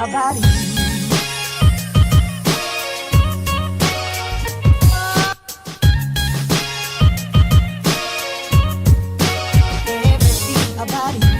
about you. Everything about you.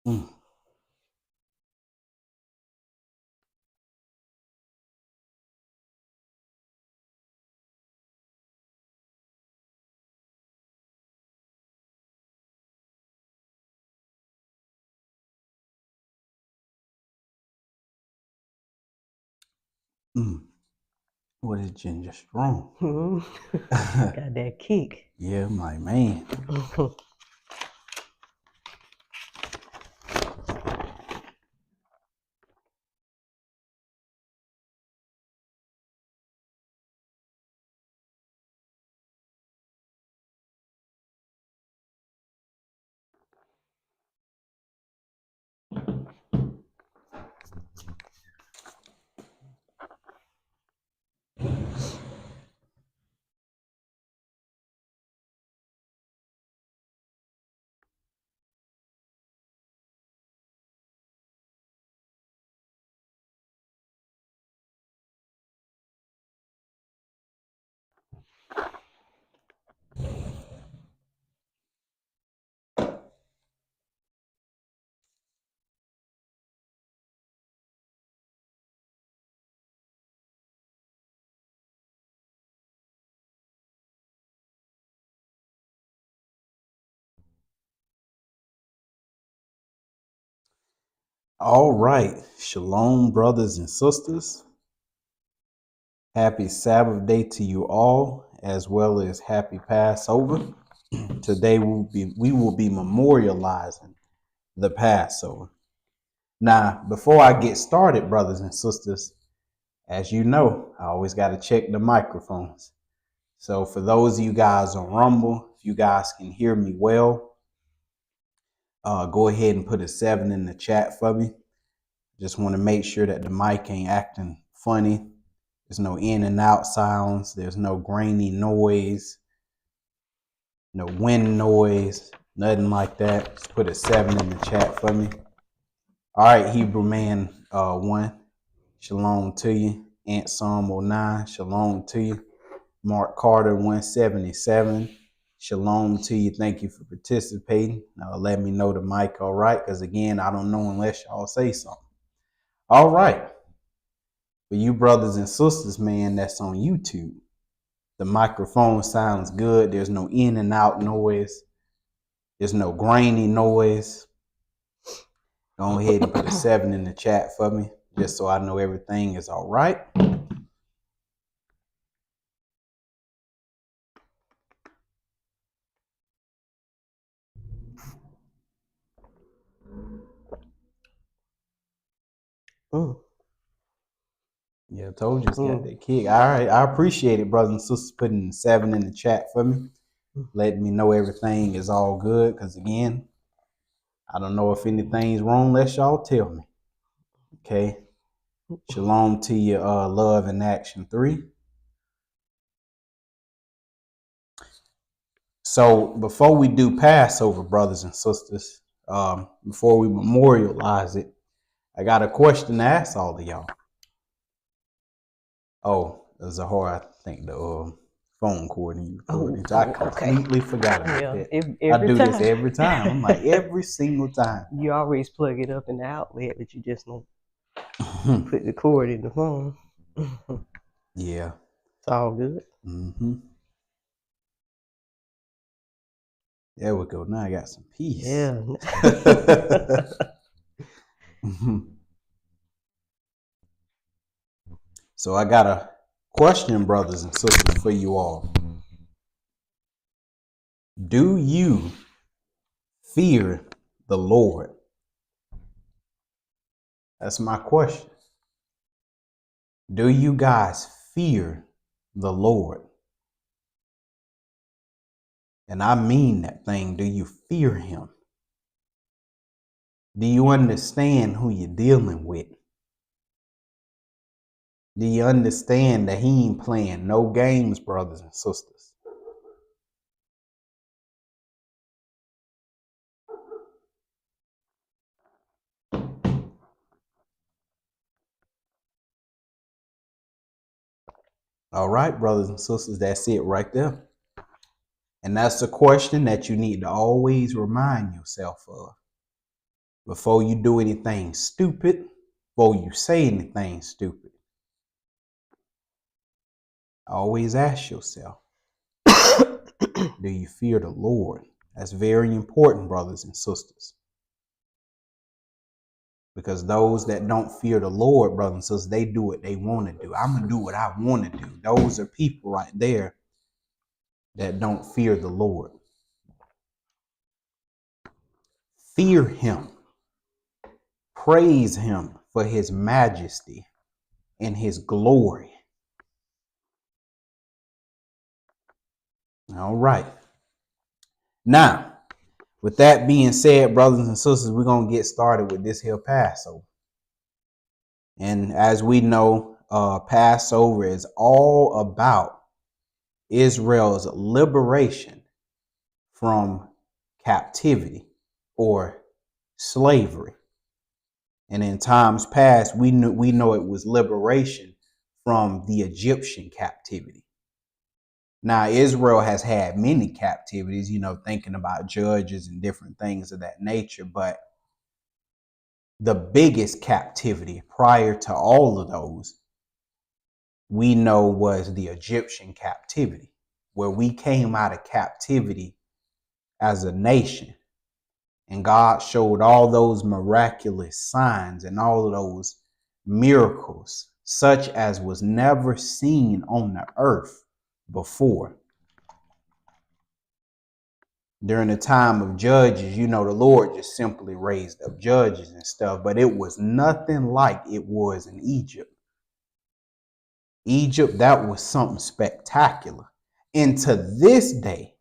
Mm. Mm. What is ginger strong? Got that kick. Yeah, my man. All right. Shalom, brothers and sisters. Happy Sabbath day to you all, as well as happy Passover. Today we will be memorializing the Passover. Now, before I get started, brothers and sisters, as you know, I always got to check the microphones. So for those of you guys on Rumble, if you guys can hear me well, go ahead and put a 7 in the chat for me. Just want to make sure that the mic ain't acting funny. There's no in and out sounds. There's no grainy noise, no wind noise, nothing like that. Just put a 7 in the chat for me. All right, Hebrew Man 1, shalom to you. Ant Psalm 09, shalom to you. Mark Carter 177, shalom to you. Thank you for participating. Let me know the mic all right, because again, I don't know unless y'all say something. All right. For you brothers and sisters, man, that's on YouTube, the microphone sounds good. There's no in and out noise. There's no grainy noise. Go ahead and put a 7 in the chat for me, just so I know everything is all right. Yeah, I told you it's got that kick. All right, I appreciate it, brothers and sisters, putting the 7 in the chat for me, letting me know everything is all good. Because again, I don't know if anything's wrong unless y'all tell me. Okay. Shalom to you, love in action 3. So before we do Passover, brothers and sisters, before we memorialize it, I got a question to ask all of y'all. Oh, Zahar, I think the phone cord and recording. I completely forgot about that. I do this every time. I'm like, every single time. You always plug it up in the outlet, but you just don't put the cord in the phone. Yeah. It's all good. Mm-hmm. There we go. Now I got some peace. Yeah. So I got a question, brothers and sisters, for you all. Do you fear the Lord? That's my question. Do you guys fear the Lord? And I mean that thing. Do you fear him? Do you understand who you're dealing with? Do you understand that he ain't playing no games, brothers and sisters? All right, brothers and sisters, that's it right there. And that's the question that you need to always remind yourself of. Before you do anything stupid, before you say anything stupid, always ask yourself, do you fear the Lord? That's very important, brothers and sisters. Because those that don't fear the Lord, brothers and sisters, they do what they want to do. I'm going to do what I want to do. Those are people right there that don't fear the Lord. Fear him. Praise him for his majesty and his glory. All right. Now, with that being said, brothers and sisters, we're going to get started with this here Passover. And as we know, Passover is all about Israel's liberation from captivity or slavery. And in times past, we know it was liberation from the Egyptian captivity. Now, Israel has had many captivities, thinking about judges and different things of that nature. But the biggest captivity prior to all of those, we know, was the Egyptian captivity, where we came out of captivity as a nation. And God showed all those miraculous signs and all of those miracles, such as was never seen on the earth before. During the time of judges, the Lord just simply raised up judges and stuff, but it was nothing like it was in Egypt. Egypt, that was something spectacular. And to this day,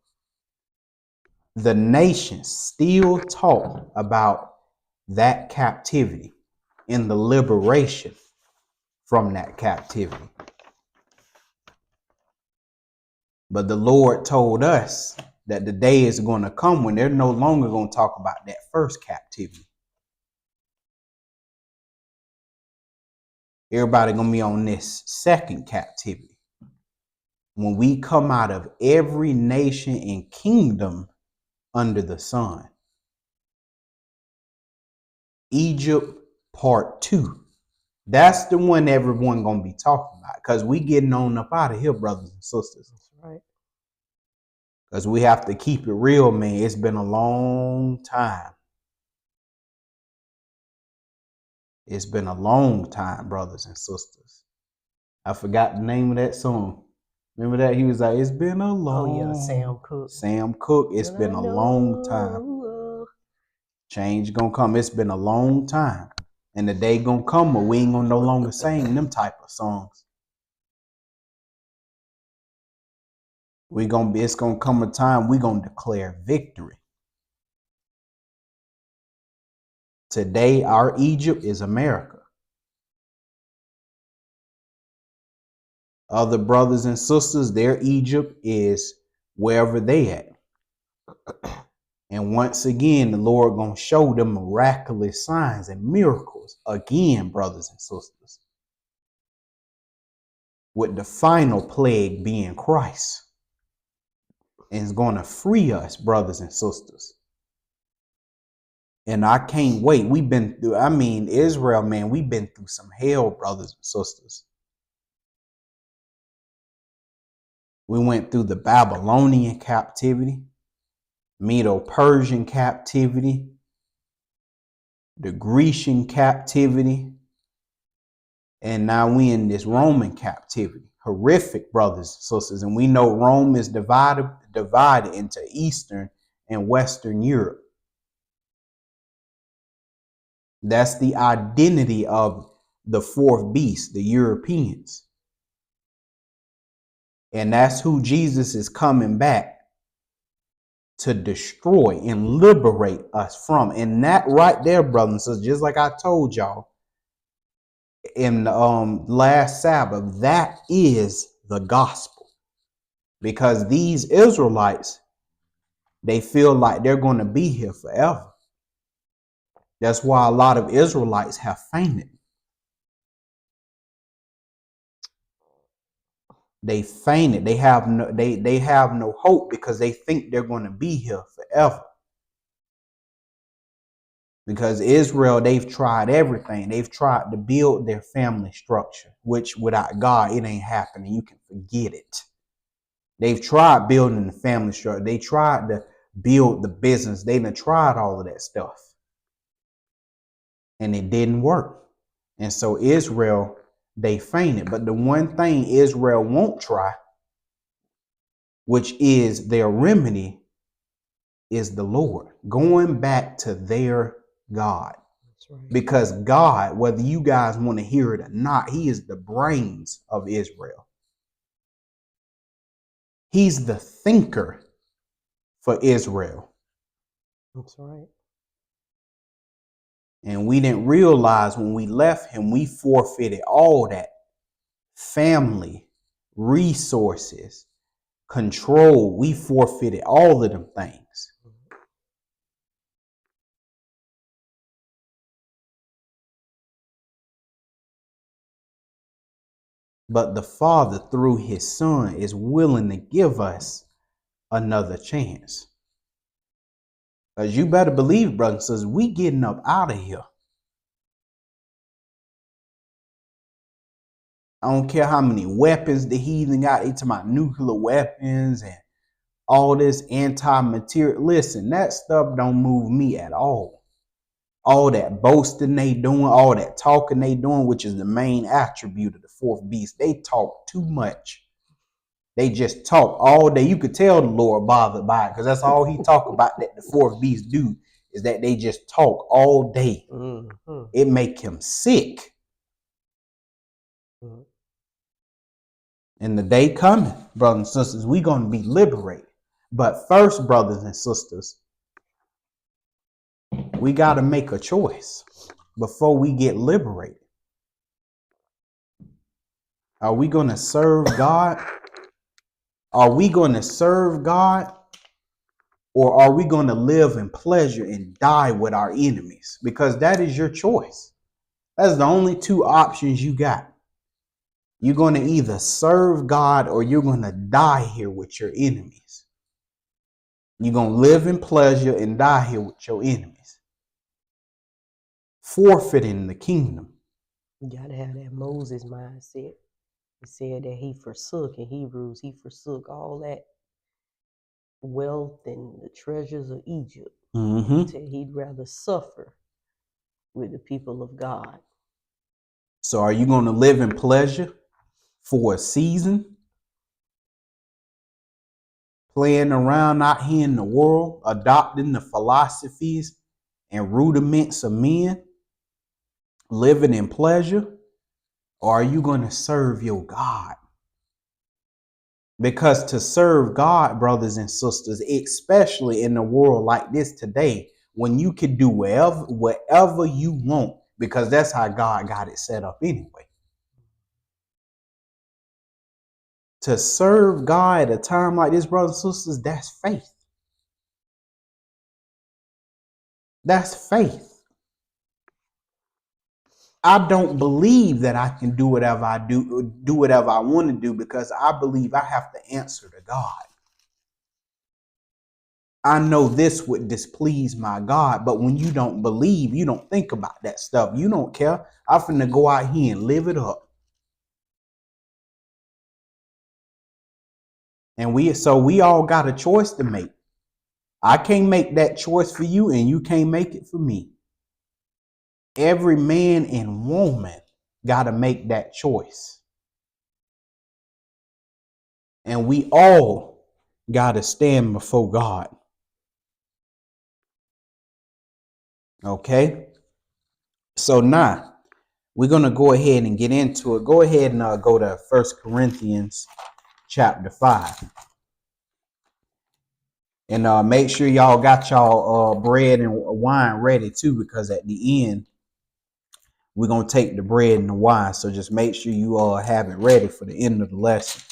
the nations still talk about that captivity and the liberation from that captivity. But the Lord told us that the day is going to come when they're no longer going to talk about that first captivity. Everybody going to be on this second captivity. When we come out of every nation and kingdom under the sun. Egypt Part 2. That's the one everyone going to be talking about, because we getting on up out of here, brothers and sisters. That's right. Because we have to keep it real, man. It's been a long time. It's been a long time, brothers and sisters. I forgot the name of that song. Remember that? He was like, it's been a long... Oh, yeah, Sam Cooke. Sam Cooke. It's been a long time. Change gonna come. It's been a long time. And the day gonna come where we ain't gonna no longer sing them type of songs. It's gonna come a time we gonna declare victory. Today, our Egypt is America. Other brothers and sisters, their Egypt is wherever they at. And once again, the Lord gonna show them miraculous signs and miracles again, brothers and sisters. With the final plague being Christ. And it's gonna free us, brothers and sisters. And I can't wait. We've been through, Israel, man, we've been through some hell, brothers and sisters. We went through the Babylonian captivity, Medo-Persian captivity, the Grecian captivity, and now we in this Roman captivity. Horrific, brothers and sisters. And we know Rome is divided into Eastern and Western Europe. That's the identity of the fourth beast, the Europeans. And that's who Jesus is coming back to destroy and liberate us from. And that right there, brothers and sisters, just like I told y'all in last Sabbath, that is the gospel. Because these Israelites, they feel like they're going to be here forever. That's why a lot of Israelites have fainted. They fainted. They have no hope because they think they're going to be here forever. Because Israel, they've tried everything. They've tried to build their family structure, which without God, it ain't happening. You can forget it. They've tried building the family structure. They tried to build the business. They've tried all of that stuff. And it didn't work. And so Israel, they fainted. But the one thing Israel won't try, which is their remedy, is the Lord. Going back to their God. That's right. Because God, whether you guys want to hear it or not, he is the brains of Israel. He's the thinker for Israel. That's right. And we didn't realize when we left him, we forfeited all that. Family, resources, control. We forfeited all of them things. But the Father, through his Son, is willing to give us another chance. Because you better believe, brothers and sisters, we getting up out of here. I don't care how many weapons the heathen got. They talking about nuclear weapons and all this anti-material. Listen, that stuff don't move me at all. All that boasting they doing, all that talking they doing, which is the main attribute of the fourth beast. They talk too much. They just talk all day. You could tell the Lord bothered by it because that's all he talk about that the fourth beast do is that they just talk all day. Mm-hmm. It make him sick. Mm-hmm. And the day coming, brothers and sisters, we're going to be liberated. But first, brothers and sisters, we got to make a choice before we get liberated. Are we going to serve God? Are we going to serve God? Or are we going to live in pleasure and die with our enemies? Because that is your choice. That's the only two options you got. You're going to either serve God or you're going to die here with your enemies. You're going to live in pleasure and die here with your enemies. Forfeiting the kingdom. You got to have that Moses mindset. It said that he forsook, in Hebrews, he forsook all that wealth and the treasures of Egypt. Until he'd rather suffer with the people of God. So are you going to live in pleasure for a season? Playing around out here in the world, adopting the philosophies and rudiments of men, living in pleasure? Or are you going to serve your God? Because to serve God, brothers and sisters, especially in a world like this today, when you can do whatever you want, because that's how God got it set up anyway. To serve God at a time like this, brothers and sisters, that's faith. That's faith. I don't believe that I can do whatever I do whatever I want to do, because I believe I have to answer to God. I know this would displease my God, but when you don't believe, you don't think about that stuff. You don't care. I'm finna go out here and live it up. And we all got a choice to make. I can't make that choice for you, and you can't make it for me. Every man and woman got to make that choice. And we all got to stand before God. Okay? So now we're going to go ahead and get into it. Go ahead and go to 1 Corinthians chapter 5. And make sure y'all got y'all bread and wine ready too, because at the end, we're going to take the bread and the wine. So just make sure you all have it ready for the end of the lesson.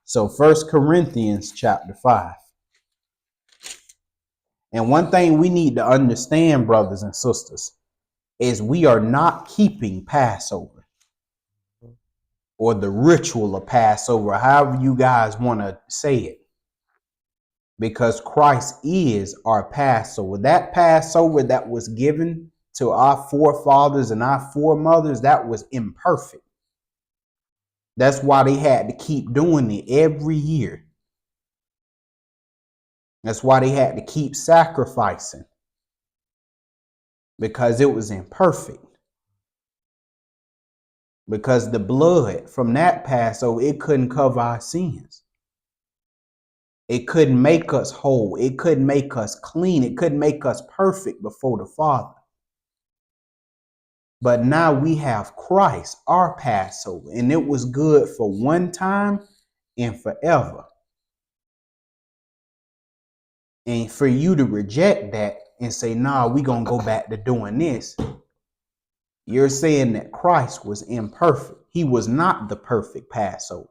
So 1 Corinthians chapter 5. And one thing we need to understand, brothers and sisters, is we are not keeping Passover or the ritual of Passover, however you guys want to say it, because Christ is our Passover. That Passover that was given to our forefathers and our foremothers, that was imperfect. That's why they had to keep doing it every year. That's why they had to keep sacrificing, because it was imperfect. Because the blood from that Passover, it couldn't cover our sins. It couldn't make us whole. It couldn't make us clean. It couldn't make us perfect before the Father. But now we have Christ, our Passover, and it was good for one time and forever. And for you to reject that and say, nah, we're going to go back to doing this, you're saying that Christ was imperfect. He was not the perfect Passover.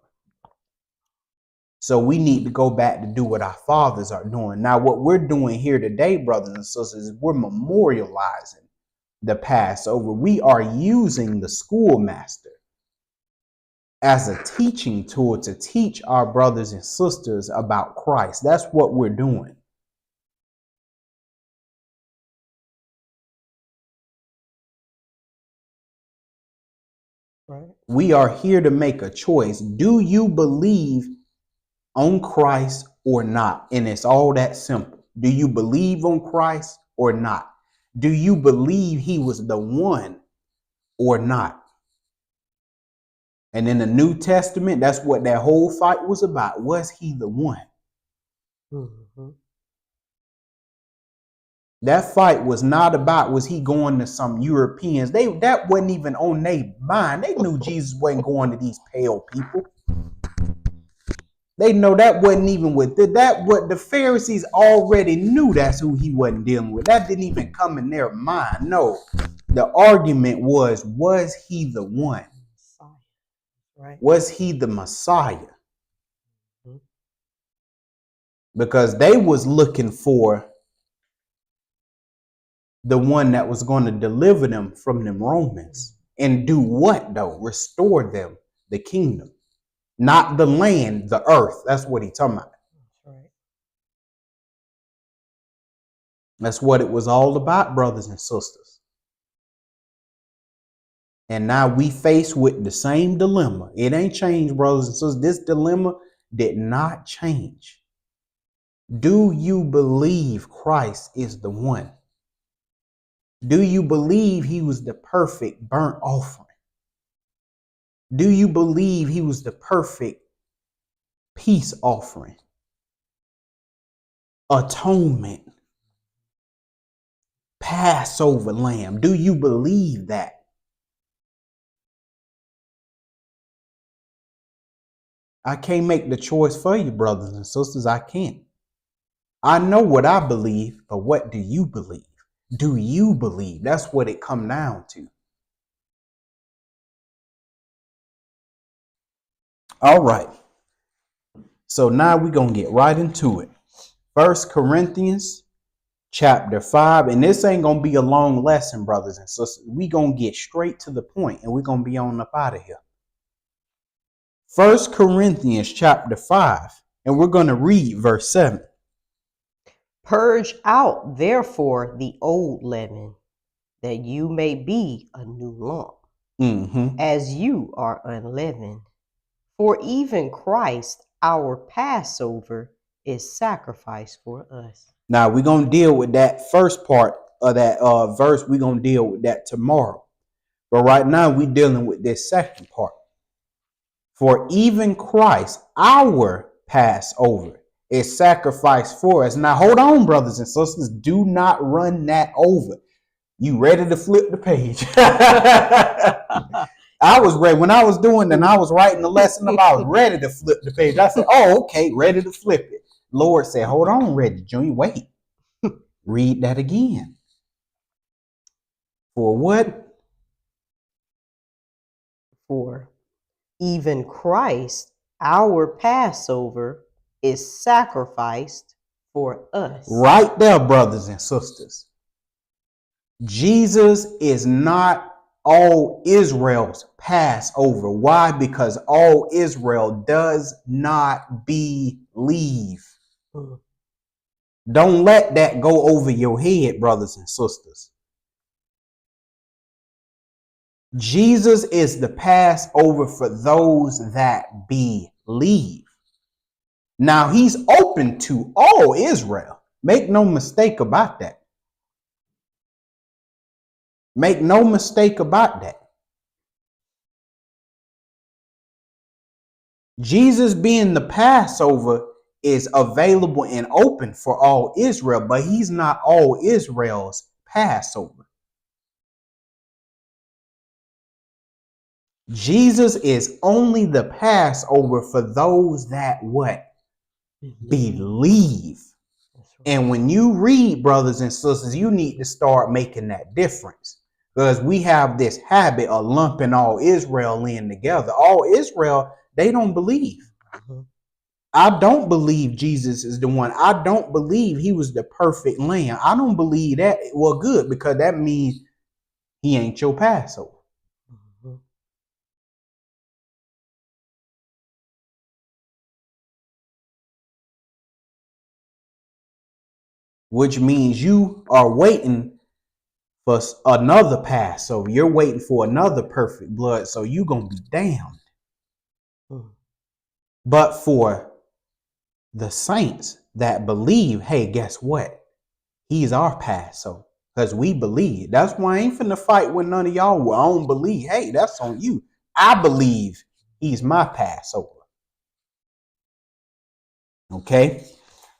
So we need to go back to do what our fathers are doing. Now, what we're doing here today, brothers and sisters, is we're memorializing the Passover. We are using the schoolmaster as a teaching tool to teach our brothers and sisters about Christ. That's what we're doing. Right. We are here to make a choice. Do you believe on Christ or not? And it's all that simple. Do you believe on Christ or not? Do you believe he was the one or not? And in the New Testament, that's what that whole fight was about. Was he the one? Mm-hmm. That fight was not about, was he going to some Europeans? That wasn't even on their mind. They knew Jesus wasn't going to these pale people. They know that wasn't even with that. What the Pharisees already knew, that's who he wasn't dealing with. That didn't even come in their mind. No, the argument was he the one? Messiah. Right. Was he the Messiah? Mm-hmm. Because they was looking for the one that was going to deliver them from them Romans. And do what though? Restore them the kingdom. Not the land, the earth. That's what he's talking about. That's right. That's what it was all about, brothers and sisters. And now we face with the same dilemma. It ain't changed, brothers and sisters. This dilemma did not change. Do you believe Christ is the one? Do you believe he was the perfect burnt offering? Do you believe he was the perfect peace offering? Atonement? Passover lamb? Do you believe that? I can't make the choice for you, brothers and sisters. I can't. I know what I believe, but what do you believe? Do you believe? That's what it come down to. All right. So now we're going to get right into it. 1 Corinthians chapter 5. And this ain't going to be a long lesson, brothers and sisters. We're going to get straight to the point and we're going to be on up out of here. 1 Corinthians chapter 5. And we're going to read verse 7. Purge out, therefore, the old leaven, that you may be a new lump, as you are unleavened. For even Christ, our Passover, is sacrificed for us. Now we're going to deal with that first part of that verse. We're going to deal with that tomorrow. But right now we're dealing with this second part. For even Christ, our Passover, is sacrificed for us. Now hold on, brothers and sisters. Do not run that over. You ready to flip the page? I was ready. When I was doing and I was writing the lesson, I was ready to flip the page. I said, oh, okay, ready to flip it. Lord said, hold on, Reggie Junior, wait. Read that again. For what? For even Christ, our Passover, is sacrificed for us. Right there, brothers and sisters. Jesus is not all Israel's Passover. Why? Because all Israel does not believe. Don't let that go over your head, brothers and sisters. Jesus is the Passover for those that believe. Now, he's open to all Israel. Make no mistake about that. Make no mistake about that. Jesus being the Passover is available and open for all Israel, but he's not all Israel's Passover. Jesus is only the Passover for those that what? Believe. And when you read, brothers and sisters, you need to start making that difference. Because we have this habit of lumping all Israel in together. All Israel, they don't believe. I don't believe Jesus is the one. I don't believe he was the perfect lamb. I don't believe that. Well, good, because that means he ain't your Passover. Which means you are waiting for another Passover. You're waiting for another perfect blood, so you're going to be damned. But for the saints that believe, hey, guess what? He's our Passover because we believe. That's why I ain't finna fight with none of y'all who I don't believe. Hey, that's on you. I believe he's my Passover. Okay.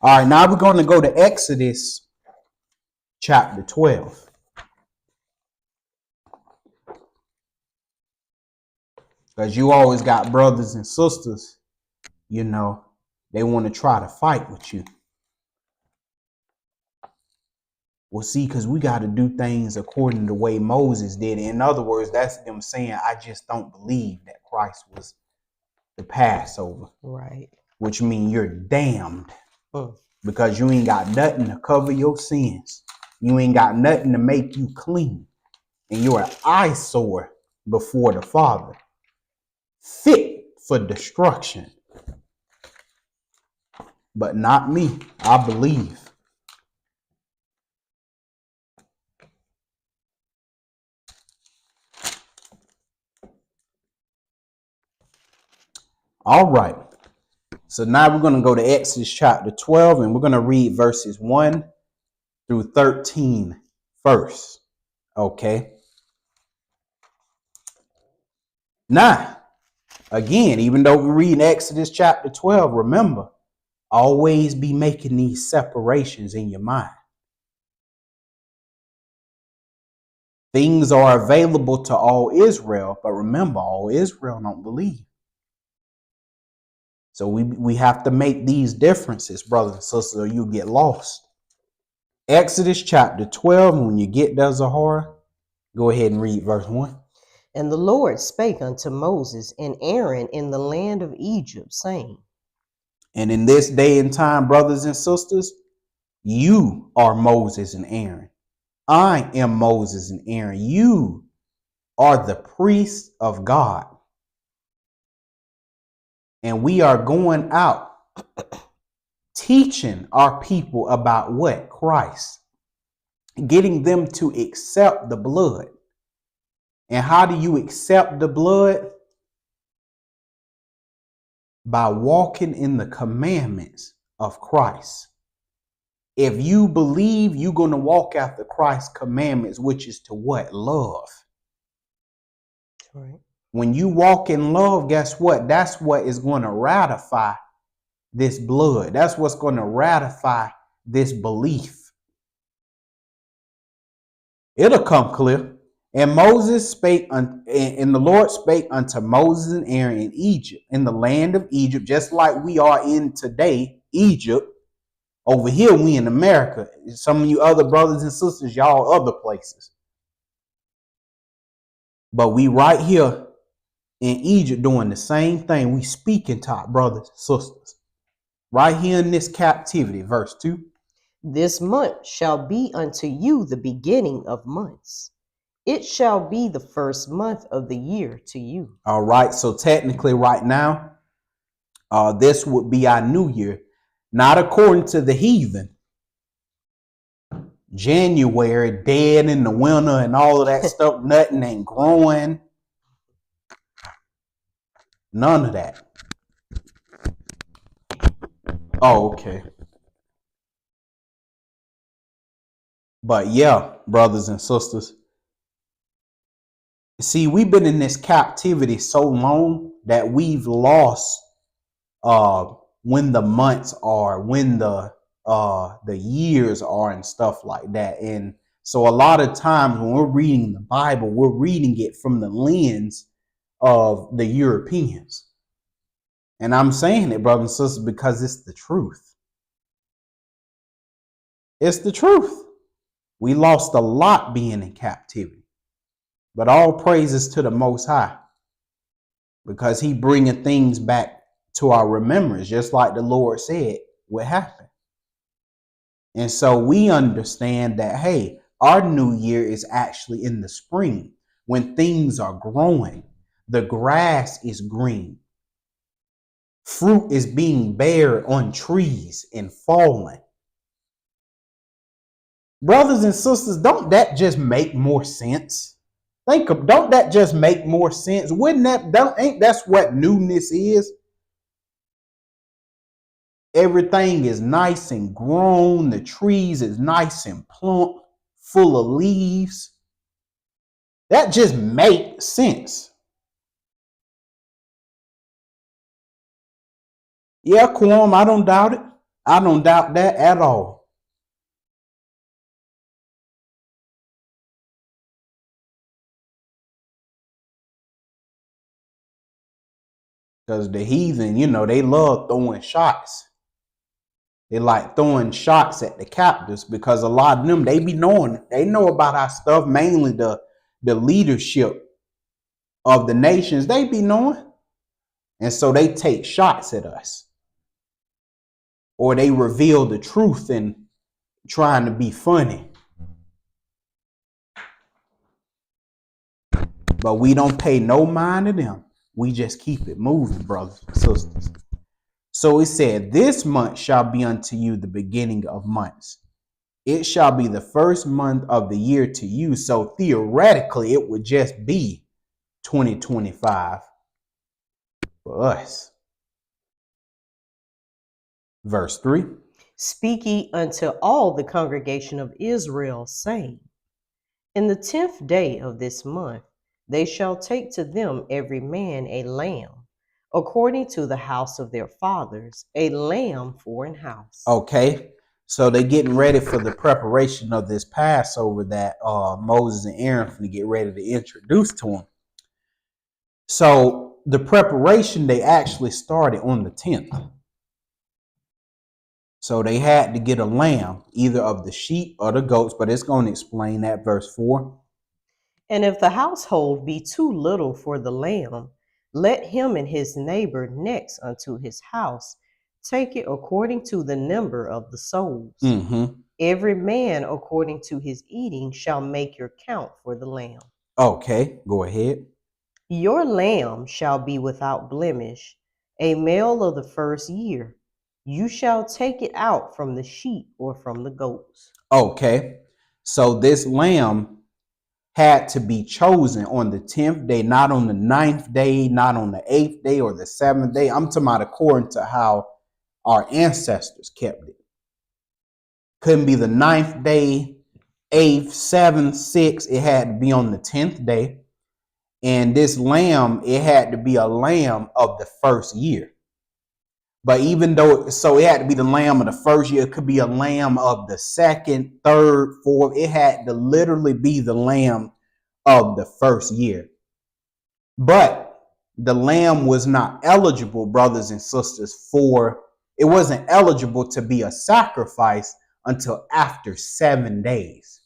All right. Now we're going to go to Exodus chapter 12. Because you always got brothers and sisters, you know, they want to try to fight with you. Well, see, because we got to do things according to the way Moses did. In other words, that's them saying, I just don't believe that Christ was the Passover. Right. Which means you're damned. Because you ain't got nothing to cover your sins. You ain't got nothing to make you clean. And you're an eyesore before the Father. Fit for destruction. But not me. I believe. All right. So now we're going to go to Exodus chapter 12 and we're going to read verses 1 through 13 first. Okay. Now, again, even though we read Exodus chapter 12, remember, always be making these separations in your mind. Things are available to all Israel, but remember, all Israel don't believe. So we have to make these differences, brothers and sisters, or you get lost. Exodus chapter 12. And when you get there, Zahara, go ahead and read verse 1. And the Lord spake unto Moses and Aaron in the land of Egypt, saying, And in this day and time, brothers and sisters, you are Moses and Aaron. I am Moses and Aaron. You are the priests of God. And we are going out teaching our people about what? Christ. Getting them to accept the blood. And how do you accept the blood? By walking in the commandments of Christ. If you believe, you're going to walk after Christ's commandments, which is to what? Love. right. When you walk in love, guess what? That's what is going to ratify this blood. That's what's going to ratify this belief. It'll come clear. And Moses spake, and the Lord spake unto Moses and Aaron in Egypt, in the land of Egypt, just like we are in today, Egypt. Over here, we in America. Some of you other brothers and sisters, y'all other places. But we right here in Egypt doing the same thing. We speaking to our brothers and sisters. Right here in this captivity, verse 2. This month shall be unto you the beginning of months. It shall be the first month of the year to you. All right. So technically right now, this would be our new year. Not according to the heathen. January, dead in the winter and all of that stuff. Nothing ain't growing. None of that. Oh, okay. But yeah, brothers and sisters. See, we've been in this captivity so long that we've lost when the months are, when the years are and stuff like that. And so a lot of times when we're reading the Bible, we're reading it from the lens of the Europeans. And I'm saying it, brothers and sisters, because it's the truth. It's the truth. We lost a lot being in captivity. But all praises to the Most High, because he bringing things back to our remembrance, just like the Lord said would happen. And so we understand that, hey, our new year is actually in the spring when things are growing. The grass is green. Fruit is being bared on trees and falling. Brothers and sisters, don't that just make more sense? Don't that just make more sense? Ain't that's what newness is? Everything is nice and grown. The trees is nice and plump, full of leaves. That just makes sense. Yeah, Quorum, I don't doubt it. I don't doubt that at all. Because the heathen, they love throwing shots. They like throwing shots at the captives because a lot of them, they know about our stuff, mainly the leadership of the nations, they be knowing. And so they take shots at us. Or they reveal the truth and trying to be funny. But we don't pay no mind to them. We just keep it moving, brothers and sisters. So it said, this month shall be unto you the beginning of months. It shall be the first month of the year to you. So theoretically, it would just be 2025 for us. Verse 3. Speak ye unto all the congregation of Israel, saying, in the 10th day of this month, they shall take to them every man a lamb, according to the house of their fathers, a lamb for an house. Okay. So they're getting ready for the preparation of this Passover that Moses and Aaron finna get ready to introduce to them. So the preparation, they actually started on the 10th. So they had to get a lamb, either of the sheep or the goats, but it's going to explain that, verse 4. And if the household be too little for the lamb, let him and his neighbor next unto his house take it according to the number of the souls. Mm-hmm. Every man according to his eating shall make your count for the lamb. Okay, go ahead. Your lamb shall be without blemish, a male of the first year. You shall take it out from the sheep or from the goats. Okay, so this lamb had to be chosen on the 10th day, not on the 9th day, not on the 8th day or the 7th day. I'm talking about according to how our ancestors kept it. Couldn't be the 9th day, 8th, 7th, 6th. It had to be on the 10th day. And this lamb, it had to be a lamb of the first year. But even though, so it had to be the lamb of the first year, it could be a lamb of the second, third, fourth. It had to literally be the lamb of the first year. But the lamb was not eligible, brothers and sisters, it wasn't eligible to be a sacrifice until after 7 days.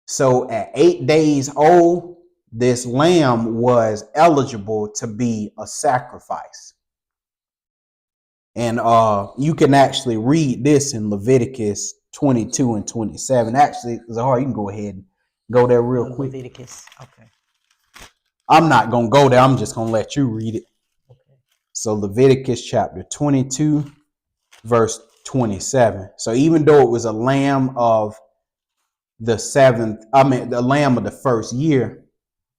So at 8 days old, this lamb was eligible to be a sacrifice. And you can actually read this in Leviticus 22 and 27. Actually, Zahar, you can go ahead and go there real quick. Leviticus, okay. I'm not going to go there. I'm just going to let you read it. Okay. So Leviticus chapter 22, verse 27. So even though it was a lamb of the lamb of the first year,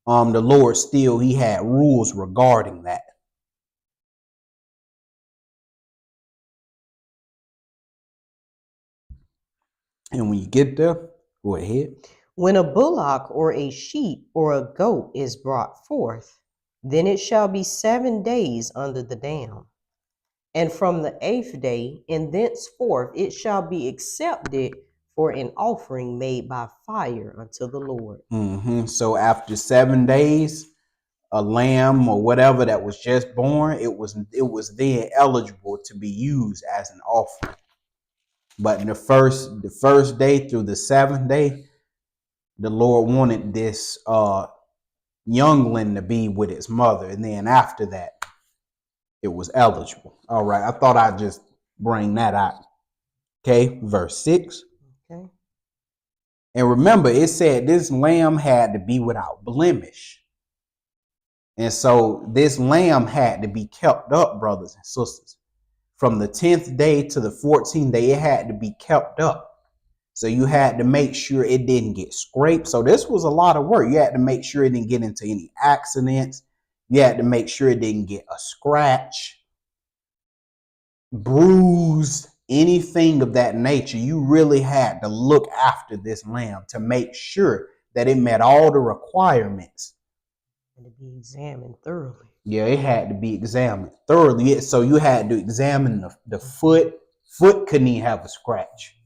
the Lord still, he had rules regarding that. And when you get there, go ahead. When a bullock or a sheep or a goat is brought forth, then it shall be 7 days under the dam. And from the 8th day and thenceforth it shall be accepted for an offering made by fire unto the Lord. Mm-hmm. So after 7 days, a lamb or whatever that was just born, it was then eligible to be used as an offering. But in the first day through the 7th day, the Lord wanted this youngling to be with its mother, and then after that, it was eligible. All right, I thought I'd just bring that out. Okay, verse 6. Okay. And remember, it said this lamb had to be without blemish. And so this lamb had to be kept up, brothers and sisters. From the 10th day to the 14th day, it had to be kept up. So you had to make sure it didn't get scraped. So this was a lot of work. You had to make sure it didn't get into any accidents. You had to make sure it didn't get a scratch, bruise, anything of that nature. You really had to look after this lamb to make sure that it met all the requirements. And to be examined thoroughly. Yeah, it had to be examined thoroughly. So you had to examine the foot. Foot couldn't even have a scratch.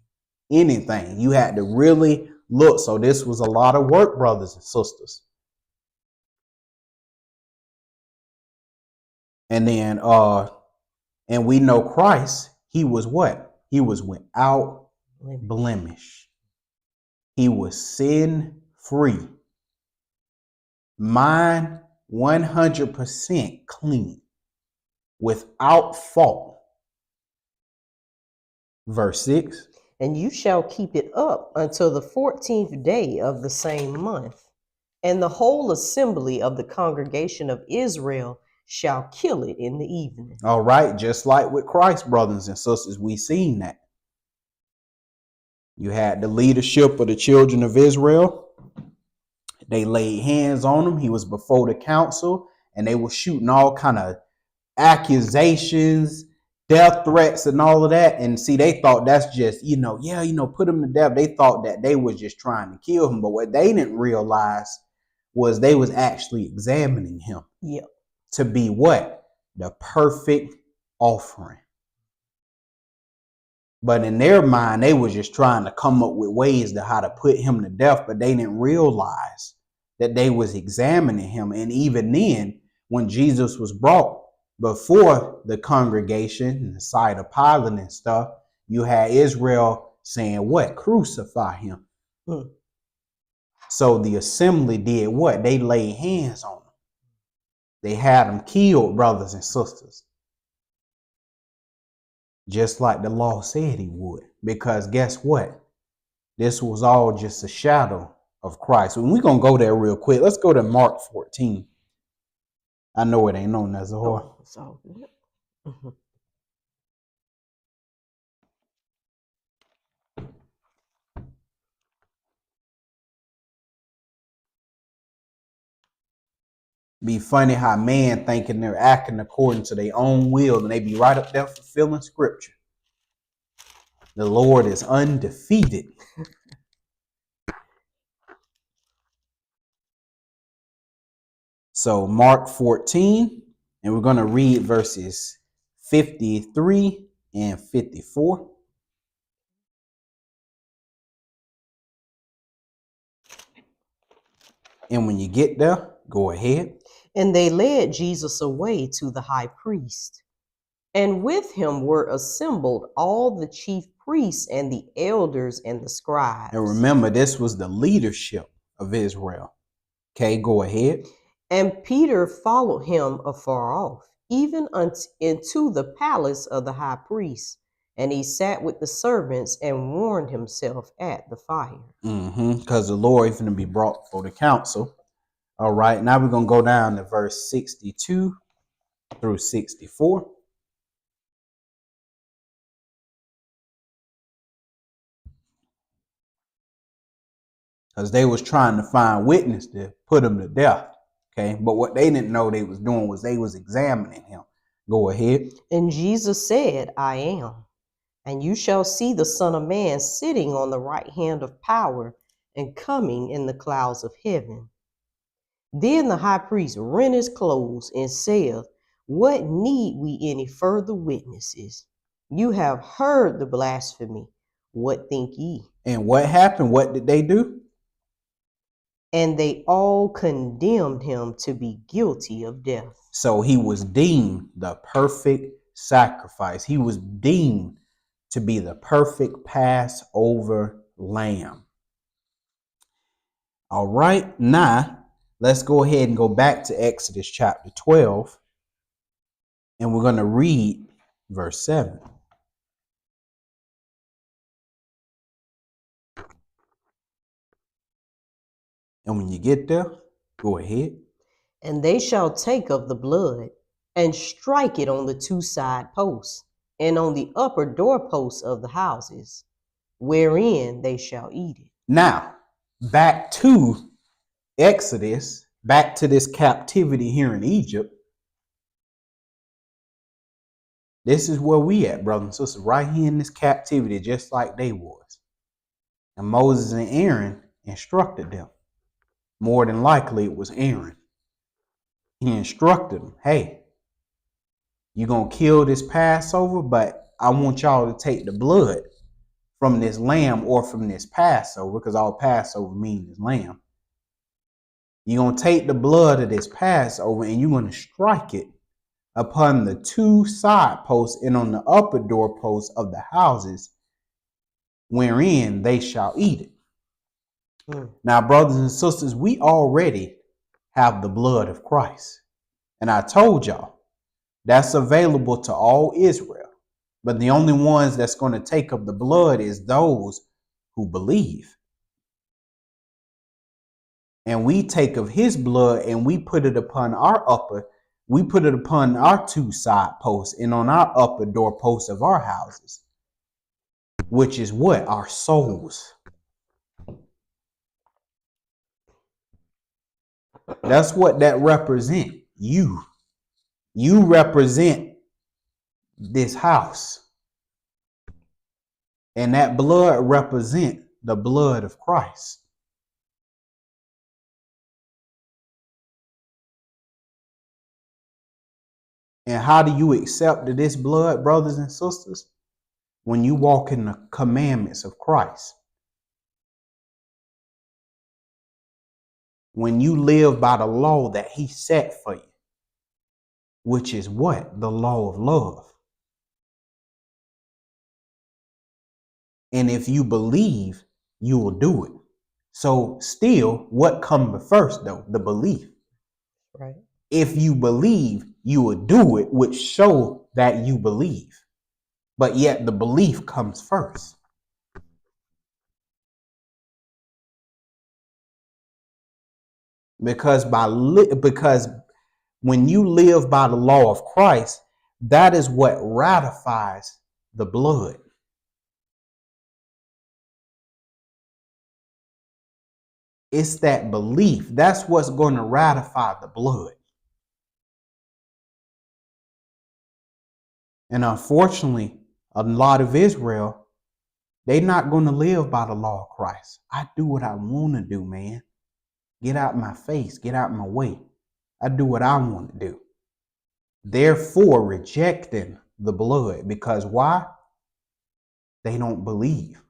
Anything. You had to really look. So this was a lot of work, brothers and sisters. And then and we know Christ, he was what? He was without blemish. He was sin free. Mind 100% clean, without fault. Verse 6. And you shall keep it up until the 14th day of the same month. And the whole assembly of the congregation of Israel shall kill it in the evening. All right, just like with Christ, brothers and sisters, we seen that. You had the leadership of the children of Israel. They laid hands on him. He was before the council, and they were shooting all kind of accusations, death threats, and all of that. And see, they thought that's just, put him to death. They thought that they was just trying to kill him. But what they didn't realize was they was actually examining him. Yep. To be what? The perfect offering. But in their mind, they was just trying to come up with ways to how to put him to death, but they didn't realize that they was examining him. And even then, when Jesus was brought, before the congregation and the sight of Pilate and stuff, you had Israel saying what? Crucify him. Mm. So the assembly did what? They laid hands on him. They had him killed, brothers and sisters. Just like the law said he would. Because guess what? This was all just a shadow of Christ. And we're going to go there real quick. Let's go to Mark 14. I know it ain't on there, Zahor. Oh, it's all good. Mhm. Be funny how man thinking they're acting according to their own will, and they be right up there fulfilling scripture. The Lord is undefeated. So Mark 14, and we're going to read verses 53 and 54. And when you get there, go ahead. And they led Jesus away to the high priest. And with him were assembled all the chief priests and the elders and the scribes. And remember, this was the leadership of Israel. Okay, go ahead. And Peter followed him afar off, even into the palace of the high priest. And he sat with the servants and warmed himself at the fire. Because the Lord is going to be brought before the council. All right, now we're going to go down to verse 62 through 64. Because they was trying to find witness to put him to death. Okay, but what they didn't know they was doing was they was examining him. Go ahead. And Jesus said, I am. And you shall see the Son of Man sitting on the right hand of power and coming in the clouds of heaven. Then the high priest rent his clothes and saith, what need we any further witnesses? You have heard the blasphemy. What think ye? And what happened? What did they do? And they all condemned him to be guilty of death. So he was deemed the perfect sacrifice. He was deemed to be the perfect Passover lamb. All right, now let's go ahead and go back to Exodus chapter 12, and we're going to read verse 7. And when you get there, go ahead. And they shall take of the blood and strike it on the two side posts and on the upper doorposts of the houses, wherein they shall eat it. Now, back to Exodus, back to this captivity here in Egypt. This is where we at, brothers and sisters, right here in this captivity, just like they was. And Moses and Aaron instructed them. More than likely, it was Aaron. He instructed them, hey, you're going to kill this Passover, but I want y'all to take the blood from this lamb or from this Passover, because all Passover means is lamb. You're going to take the blood of this Passover and you're going to strike it upon the two side posts and on the upper doorposts of the houses, wherein they shall eat it. Now, brothers and sisters, we already have the blood of Christ. And I told y'all, that's available to all Israel. But the only ones that's going to take of the blood is those who believe. And we take of his blood and we put it upon we put it upon our two side posts and on our upper door posts of our houses, which is what? Our souls. That's what that represent. You represent this house. And that blood represent the blood of Christ. And how do you accept this blood, brothers and sisters? When you walk in the commandments of Christ. When you live by the law that he set for you. which is what? The law of love. And if you believe, you will do it. So still, what comes first though? The belief. Right. If you believe, you will do it, which show that you believe. But yet the belief comes first. Because when you live by the law of Christ, that is what ratifies the blood. It's that belief. That's what's going to ratify the blood. And unfortunately, a lot of Israel, they're not going to live by the law of Christ. I do what I want to do, man. Get out my face. Get out my way. I do what I want to do. Therefore, rejecting the blood. Because why? They don't believe.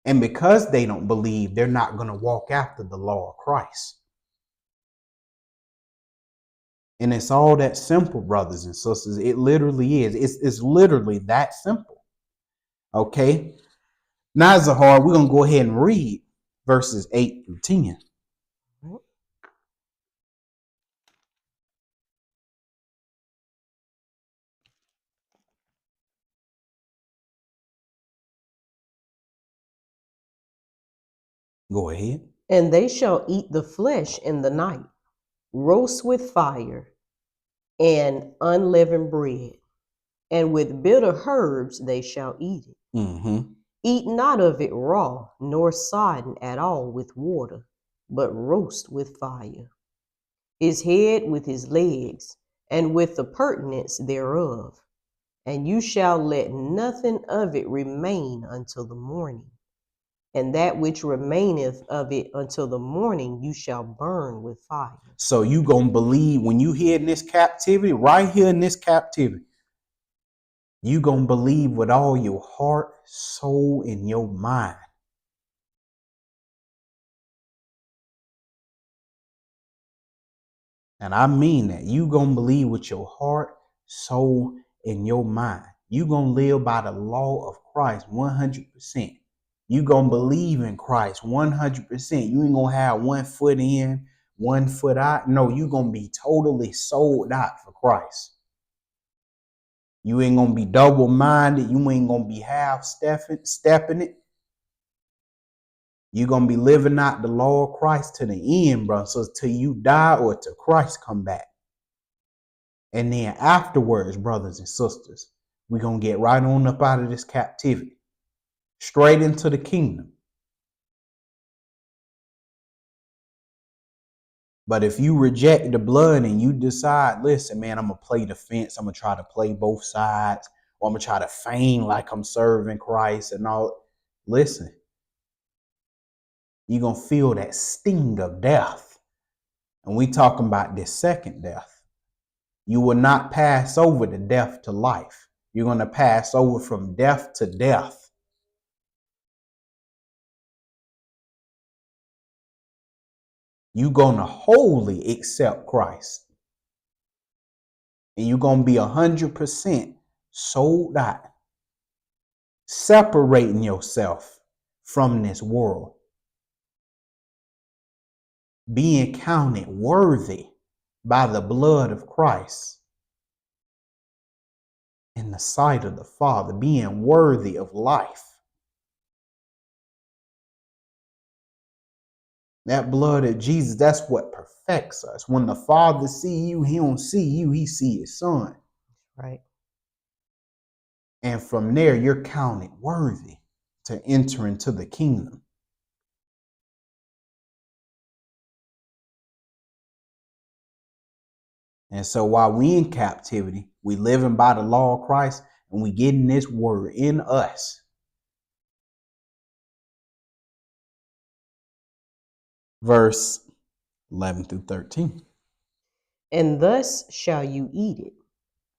And because they don't believe, they're not going to walk after the law of Christ. And it's all that simple, brothers and sisters. It literally is. It's literally that simple. Okay? Now, Zahar, we're going to go ahead and read verses 8 through 10. Go ahead. And they shall eat the flesh in the night, roast with fire and unleavened bread, and with bitter herbs they shall eat it. Mm-hmm. Eat not of it raw, nor sodden at all with water, but roast with fire. His head with his legs, and with the purtenance thereof. And you shall let nothing of it remain until the morning. And that which remaineth of it until the morning you shall burn with fire. So you going to believe when you hear in this captivity, right here in this captivity, you going to believe with all your heart, soul, and your mind. And I mean that. You going to believe with your heart, soul, and your mind. You going to live by the law of Christ 100%. You going to believe in Christ 100%. You ain't going to have 1 foot in, 1 foot out. No, you going to be totally sold out for Christ. You ain't going to be double-minded. You ain't going to be half stepping it. You're going to be living out the law of Christ to the end, bro. So till you die or till Christ come back. And then afterwards, brothers and sisters, we're going to get right on up out of this captivity. Straight into the kingdom. But if you reject the blood and you decide, listen, man, I'm going to play the fence. I'm going to try to play both sides. Or I'm going to try to feign like I'm serving Christ and all. Listen, you're going to feel that sting of death. And we talking about this second death. You will not pass over the death to life. You're going to pass over from death to death. You're going to wholly accept Christ. And you're going to be 100% sold out. Separating yourself from this world. Being counted worthy by the blood of Christ. In the sight of the Father. Being worthy of life. That blood of Jesus, that's what perfects us. When the Father see you, he don't see you, he see his Son. Right. And from there, you're counted worthy to enter into the kingdom. And so while we in captivity, we living by the law of Christ, and we getting this word in us. Verse 11 through 13. And thus shall you eat it,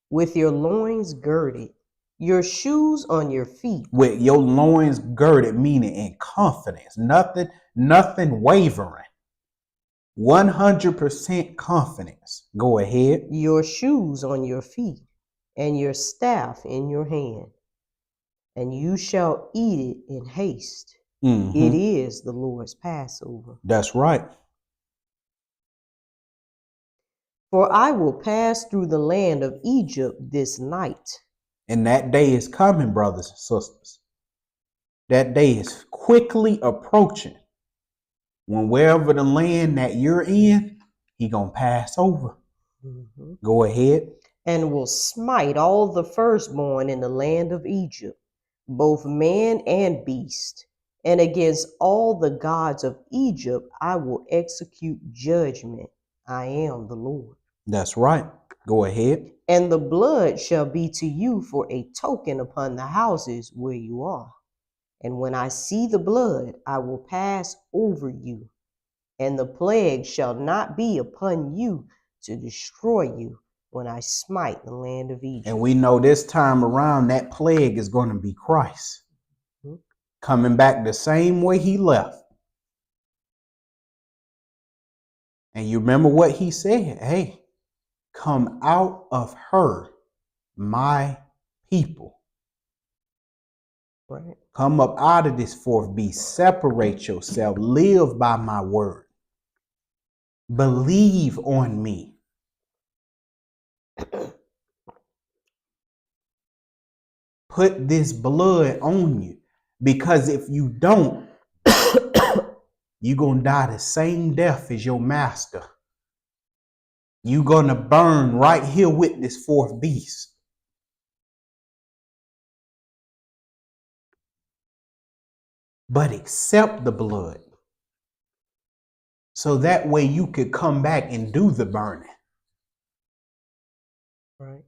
with your loins girded, your shoes on your feet. With your loins girded, meaning in confidence, nothing wavering. 100% confidence. Go ahead. Your shoes on your feet, and your staff in your hand, and you shall eat it in haste. It is the Lord's Passover. That's right. For I will pass through the land of Egypt this night. And that day is coming, brothers and sisters. That day is quickly approaching. When wherever the land that you're in, he gonna pass over. Go ahead. And will smite all the firstborn in the land of Egypt, both man and beast. And against all the gods of Egypt I will execute judgment. I am the Lord. That's right. Go ahead. And the blood shall be to you for a token upon the houses where you are. And when I see the blood, I will pass over you, and the plague shall not be upon you to destroy you when I smite the land of Egypt. And we know this time around that plague is going to be Christ. Coming back the same way he left. And you remember what he said? Hey, come out of her, my people. Right. Come up out of this fourth beast. Separate yourself. Live by my word. Believe on me. Put this blood on you. Because if you don't, you're going to die the same death as your master. You're going to burn right here with this fourth beast. But accept the blood. So that way you could come back and do the burning. Right.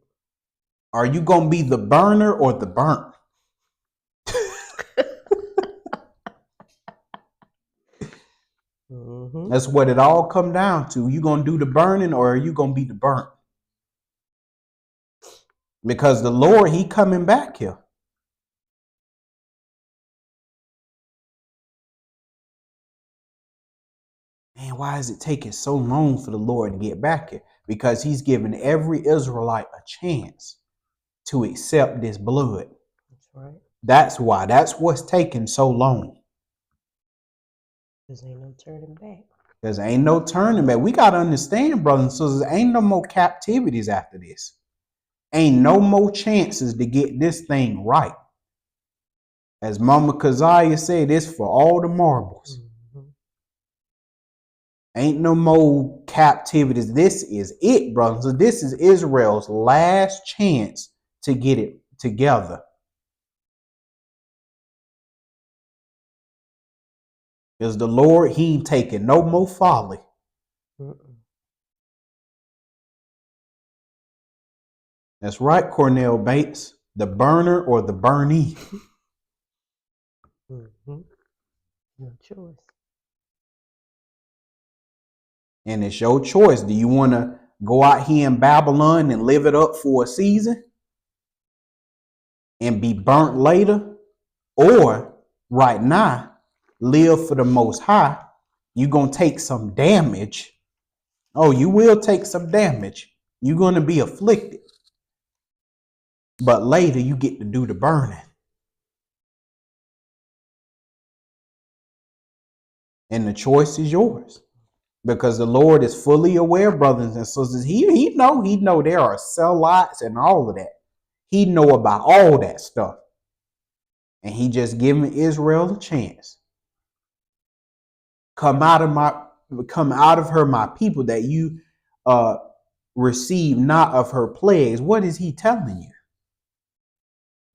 Are you going to be the burner or the burnt? That's what it all come down to. You going to do the burning or are you going to be the burnt? Because the Lord, he coming back here. Man, why is it taking so long for the Lord to get back here? Because he's given every Israelite a chance to accept this blood. That's right. That's why. That's what's taking so long. Because ain't no turning back. Because ain't no turning back. We got to understand, brothers and sisters, ain't no more captivities after this. Ain't no more chances to get this thing right. As Mama Keziah said, it's for all the marbles. Ain't no more captivities. This is it, brothers. So this is Israel's last chance to get it together. Because the Lord, he ain't taking no more folly. That's right, Cornell Bates. The burner or the burnee. No choice. And it's your choice. Do you want to go out here in Babylon and live it up for a season and be burnt later? Or right now, live for the Most High. You're going to take some damage. Oh, you will take some damage. You're going to be afflicted. But later, you get to do the burning. And the choice is yours. Because the Lord is fully aware, brothers and sisters. He know there are sellouts and all of that. He know about all that stuff. And he just giving Israel a chance. Come out of her, my people, that you receive not of her plagues. What is he telling you?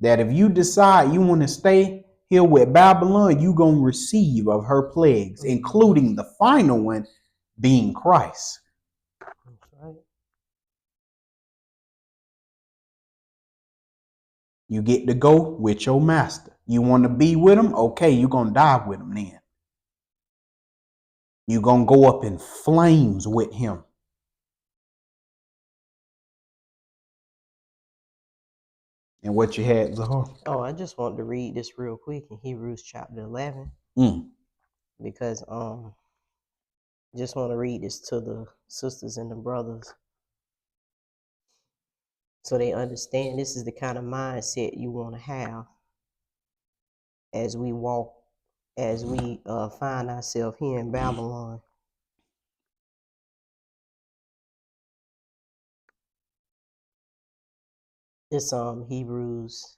That if you decide you want to stay here with Babylon, you're going to receive of her plagues, including the final one being Christ. That's right. You get to go with your master. You want to be with him? Okay, you're going to die with him then. You're going to go up in flames with him. And what you had, Zahar? Oh, I just wanted to read this real quick in Hebrews chapter 11. Because Just want to read this to the sisters and the brothers so they understand this is the kind of mindset you want to have as we walk, as we find ourselves here in Babylon. It's Hebrews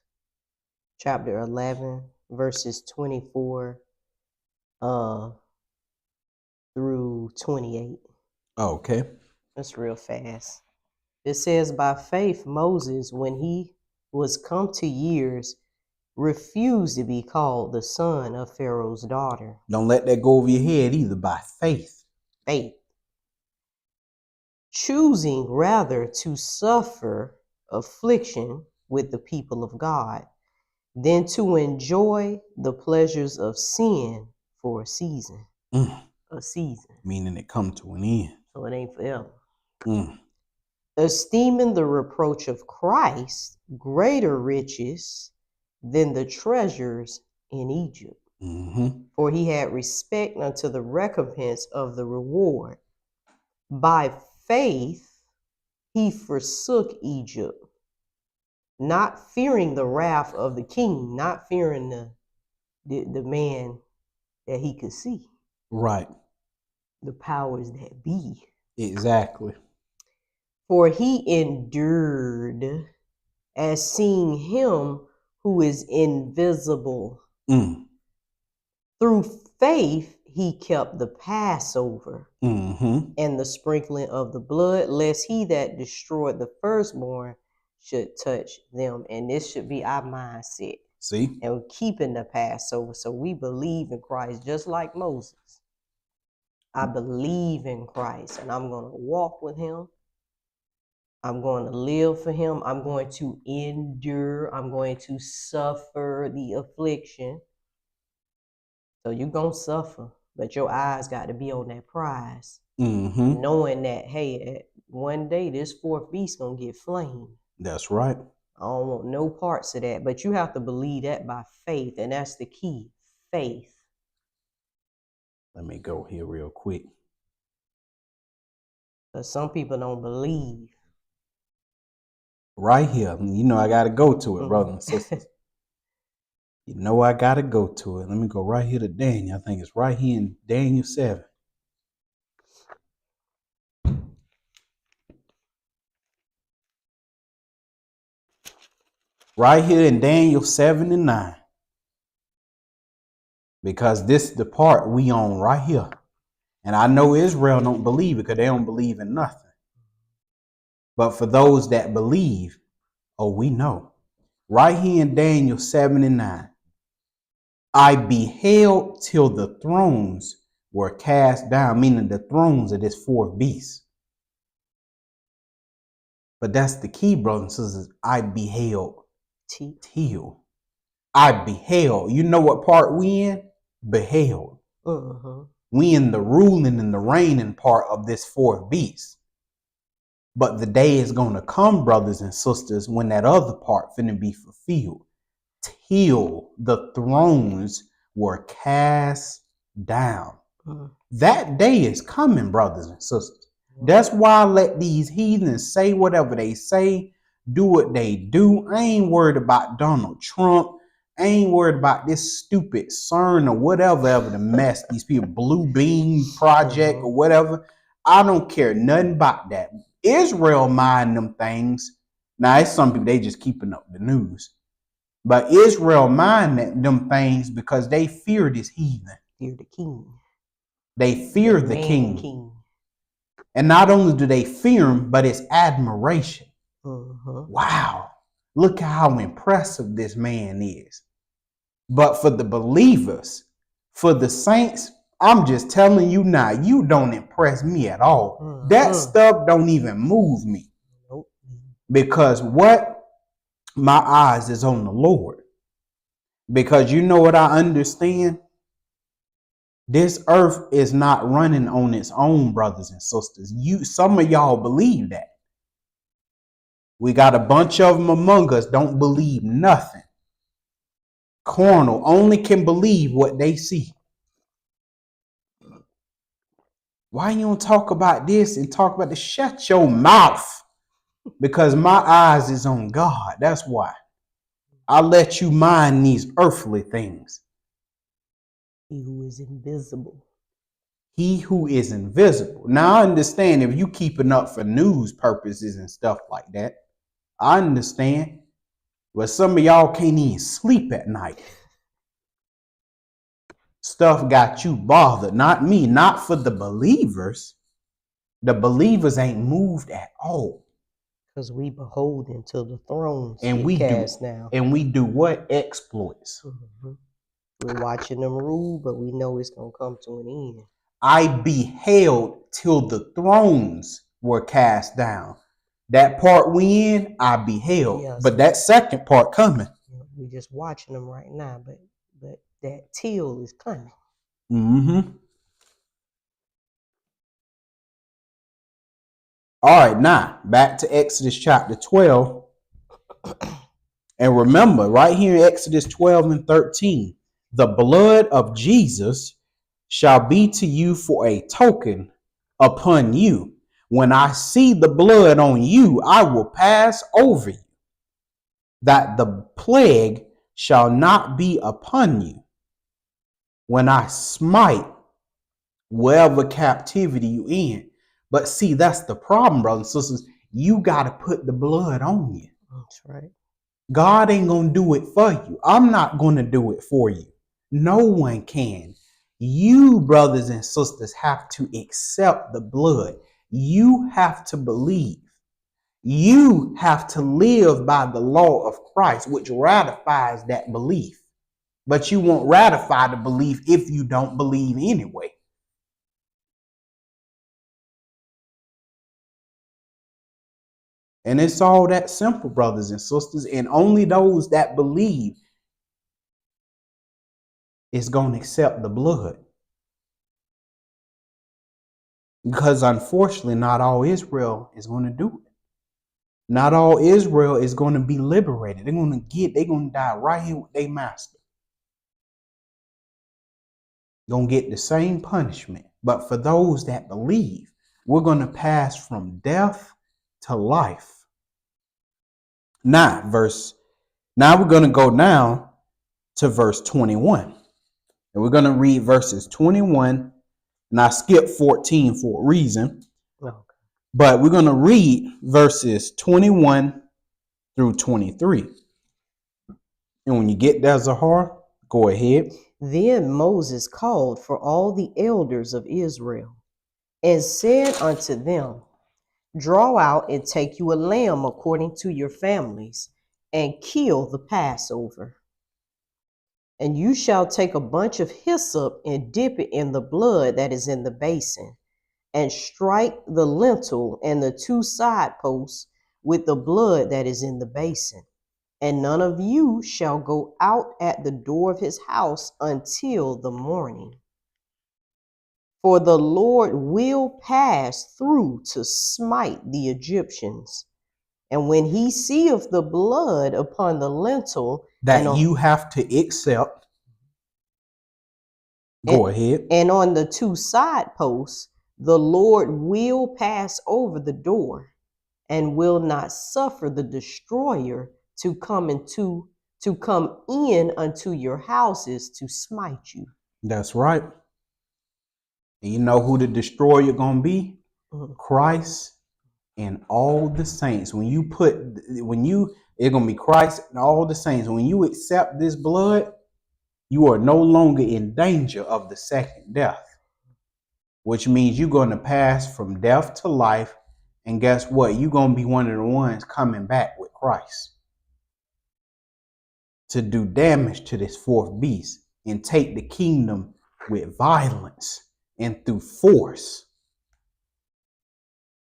chapter 11, verses 24 through 28. Okay. That's real fast. It says, by faith, Moses, when he was come to years, refused to be called the son of Pharaoh's daughter. Don't let that go over your head either. By faith. Faith. Choosing rather to suffer affliction with the people of God than to enjoy the pleasures of sin for a season. A season. Meaning it come to an end. So it ain't forever. Esteeming the reproach of Christ greater riches than the treasures in Egypt. For he had respect unto the recompense of the reward. By faith he forsook Egypt, not fearing the wrath of the king, not fearing the man that he could see. Right. The powers that be. Exactly. For he endured as seeing him who is invisible. Through faith he kept the Passover and the sprinkling of the blood, lest he that destroyed the firstborn should touch them. And this should be our mindset. See? And we're keeping the Passover. So we believe in Christ just like Moses. I believe in Christ and I'm going to walk with him. I'm going to live for him. I'm going to endure. I'm going to suffer the affliction. So you're going to suffer, but your eyes got to be on that prize. Knowing that, hey, one day this fourth beast going to get flamed. That's right. I don't want no parts of that, but you have to believe that by faith, and that's the key, faith. Let me go here real quick. Because some people don't believe. Right here. You know I got to go to it, brothers and sisters. You know I got to go to it. Let me go right here to Daniel. I think it's right here in Daniel 7. Right here in Daniel 7 and 9. Because this is the part we on right here. And I know Israel don't believe it because they don't believe in nothing. But for those that believe, oh, we know. Right here in Daniel 7 and 9. I beheld till the thrones were cast down, meaning the thrones of this fourth beast. But that's the key, brothers and sisters. I beheld. Till. I beheld. You know what part we in? Beheld. We in the ruling and the reigning part of this fourth beast. But the day is going to come, brothers and sisters, when that other part finna be fulfilled. Till the thrones were cast down. That day is coming, brothers and sisters. That's why I let these heathens say whatever they say, do what they do. I ain't worried about Donald Trump. I ain't worried about this stupid CERN or whatever ever the mess these people, Blue Beam Project or whatever. I don't care nothing about that. Israel mind them things. Now, it's some people, they just keeping up the news. But Israel mind them things because they fear this heathen. Fear the king. They fear the king. And not only do they fear him, but it's admiration. Wow. Look how impressive this man is. But for the believers, for the saints, I'm just telling you now, you don't impress me at all. That stuff don't even move me. Because what? My eyes is on the Lord. Because you know what I understand? This earth is not running on its own, brothers and sisters. Some of y'all believe that. We got a bunch of them among us don't believe nothing. Carnal, only can believe what they see. Why you don't talk about this and talk about this? Shut your mouth. Because my eyes is on God. That's why. I let you mind these earthly things. He who is invisible. He who is invisible. Now I understand if you keeping up for news purposes and stuff like that. I understand. But some of y'all can't even sleep at night. Stuff got you bothered. Not me. Not for the believers. The believers ain't moved at all. Because we beholden till the thrones And get we cast do. down. And we do what? Exploits. Mm-hmm. We're watching them rule, but we know it's going to come to an end. I beheld till the thrones were cast down. That part we in, I beheld. Yes. But that second part coming. We're just watching them right now, but that till is coming. Mm-hmm. All right, now back to Exodus chapter 12. And remember, right here in Exodus 12 and 13, the blood of Jesus shall be to you for a token upon you. When I see the blood on you, I will pass over you, that the plague shall not be upon you when I smite wherever captivity you in. But see, that's the problem, brothers and sisters. You got to put the blood on you. That's right. God ain't going to do it for you. I'm not going to do it for you. No one can. You, brothers and sisters, have to accept the blood. You have to believe. You have to live by the law of Christ, which ratifies that belief. But you won't ratify the belief if you don't believe anyway. And it's all that simple, brothers and sisters. And only those that believe is going to accept the blood. Because unfortunately, not all Israel is going to do it. Not all Israel is going to be liberated. They're going to die right here with their master. Going to get the same punishment. But for those that believe, we're going to pass from death to life. Now we're going to go down to verse 21. And we're going to read verses 21. And I skipped 14 for a reason. Okay. But we're going to read verses 21 through 23. And when you get there, Zahar, go ahead. Then Moses called for all the elders of Israel and said unto them, draw out and take you a lamb according to your families, and kill the Passover. And you shall take a bunch of hyssop and dip it in the blood that is in the basin, and strike the lintel and the two side posts with the blood that is in the basin. And none of you shall go out at the door of his house until the morning. For the Lord will pass through to smite the Egyptians. And when he seeth the blood upon the lintel That you have to accept. Go ahead. And on the two side posts, the Lord will pass over the door and will not suffer the destroyer to come in unto your houses to smite you. That's right. And you know who the destroyer gonna be? Mm-hmm. Christ and all the saints. It's gonna be Christ and all the saints. When you accept this blood, you are no longer in danger of the second death, which means you're going to pass from death to life. And guess what? You're going to be one of the ones coming back with Christ to do damage to this fourth beast and take the kingdom with violence and through force.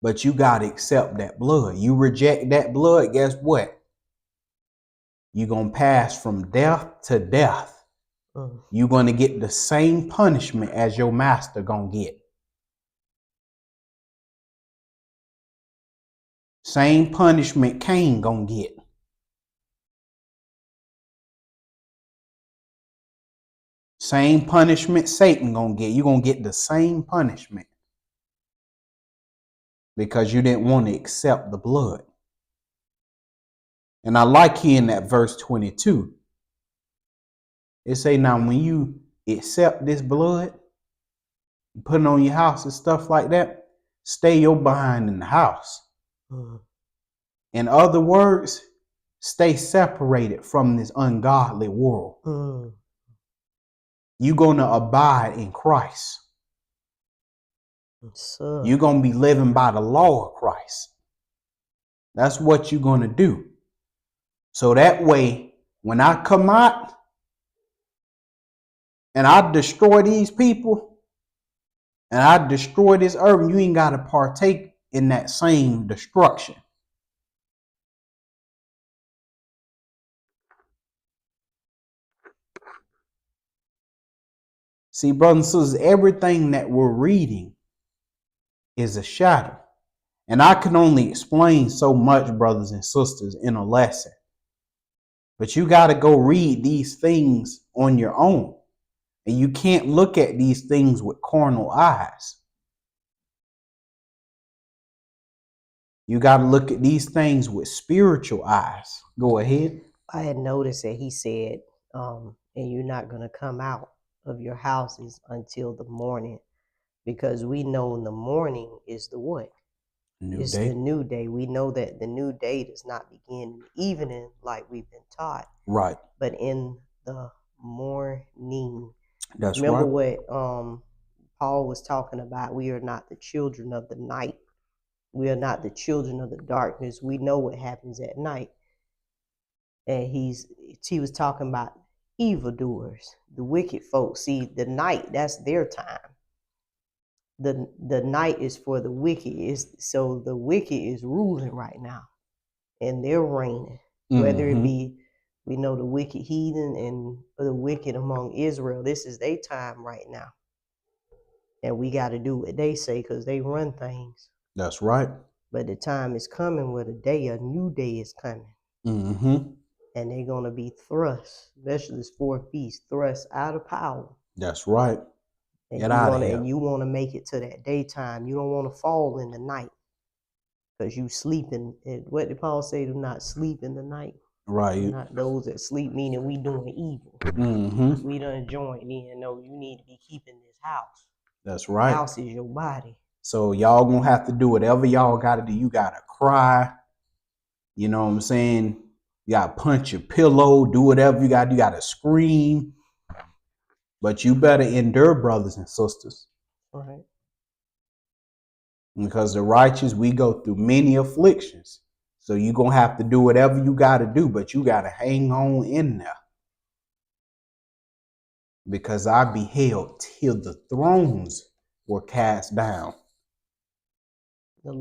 But you got to accept that blood. You reject that blood, guess what? You're going to pass from death to death. You're going to get the same punishment as your master going to get. Same punishment Cain going to get. Same punishment Satan going to get. You're going to get the same punishment. because you didn't want to accept the blood. And I like here in that verse 22, it say, now when you accept this blood, you put it on your house and stuff like that, stay your behind in the house. In other words, stay separated from this ungodly world. You're going to abide in Christ. You're going to be living by the law of Christ. That's what you're going to do. So that way, when I come out and I destroy these people and I destroy this earth, you ain't got to partake in that same destruction. See, brothers and sisters, everything that we're reading is a shadow. And I can only explain so much, brothers and sisters, in a lesson. But you got to go read these things on your own. And you can't look at these things with carnal eyes. You got to look at these things with spiritual eyes. Go ahead. I had noticed that he said, and you're not going to come out of your houses until the morning, because we know in the morning is the what? It's the new day. We know that the new day does not begin in the evening like we've been taught. Right. But in the morning. That's Remember right. what Paul was talking about? We are not the children of the night. We are not the children of the darkness. We know what happens at night. And he was talking about evildoers, the wicked folks. See, the night, that's their time. The night is for the wicked. So the wicked is ruling right now, and they're reigning. Whether it be, we know the wicked heathen and the wicked among Israel, this is their time right now. And we got to do what they say because they run things. That's right. But the time is coming where a new day is coming. And they're going to be thrust, especially this fourth beast, thrust out of power. That's right. And you want to make it to that daytime. You don't want to fall in the night because you sleeping. What did Paul say? Do not sleep in the night. Right. Not those that sleep, meaning we doing evil. We done joined in. No, you need to be keeping this house. That's right. The house is your body. So y'all gonna have to do whatever y'all gotta do. You gotta cry. You know what I'm saying? You gotta punch your pillow, do whatever you gotta do. You gotta scream. But you better endure, brothers and sisters. All right. Because the righteous, we go through many afflictions. So you're going to have to do whatever you got to do, but you got to hang on in there. Because I beheld till the thrones were cast down.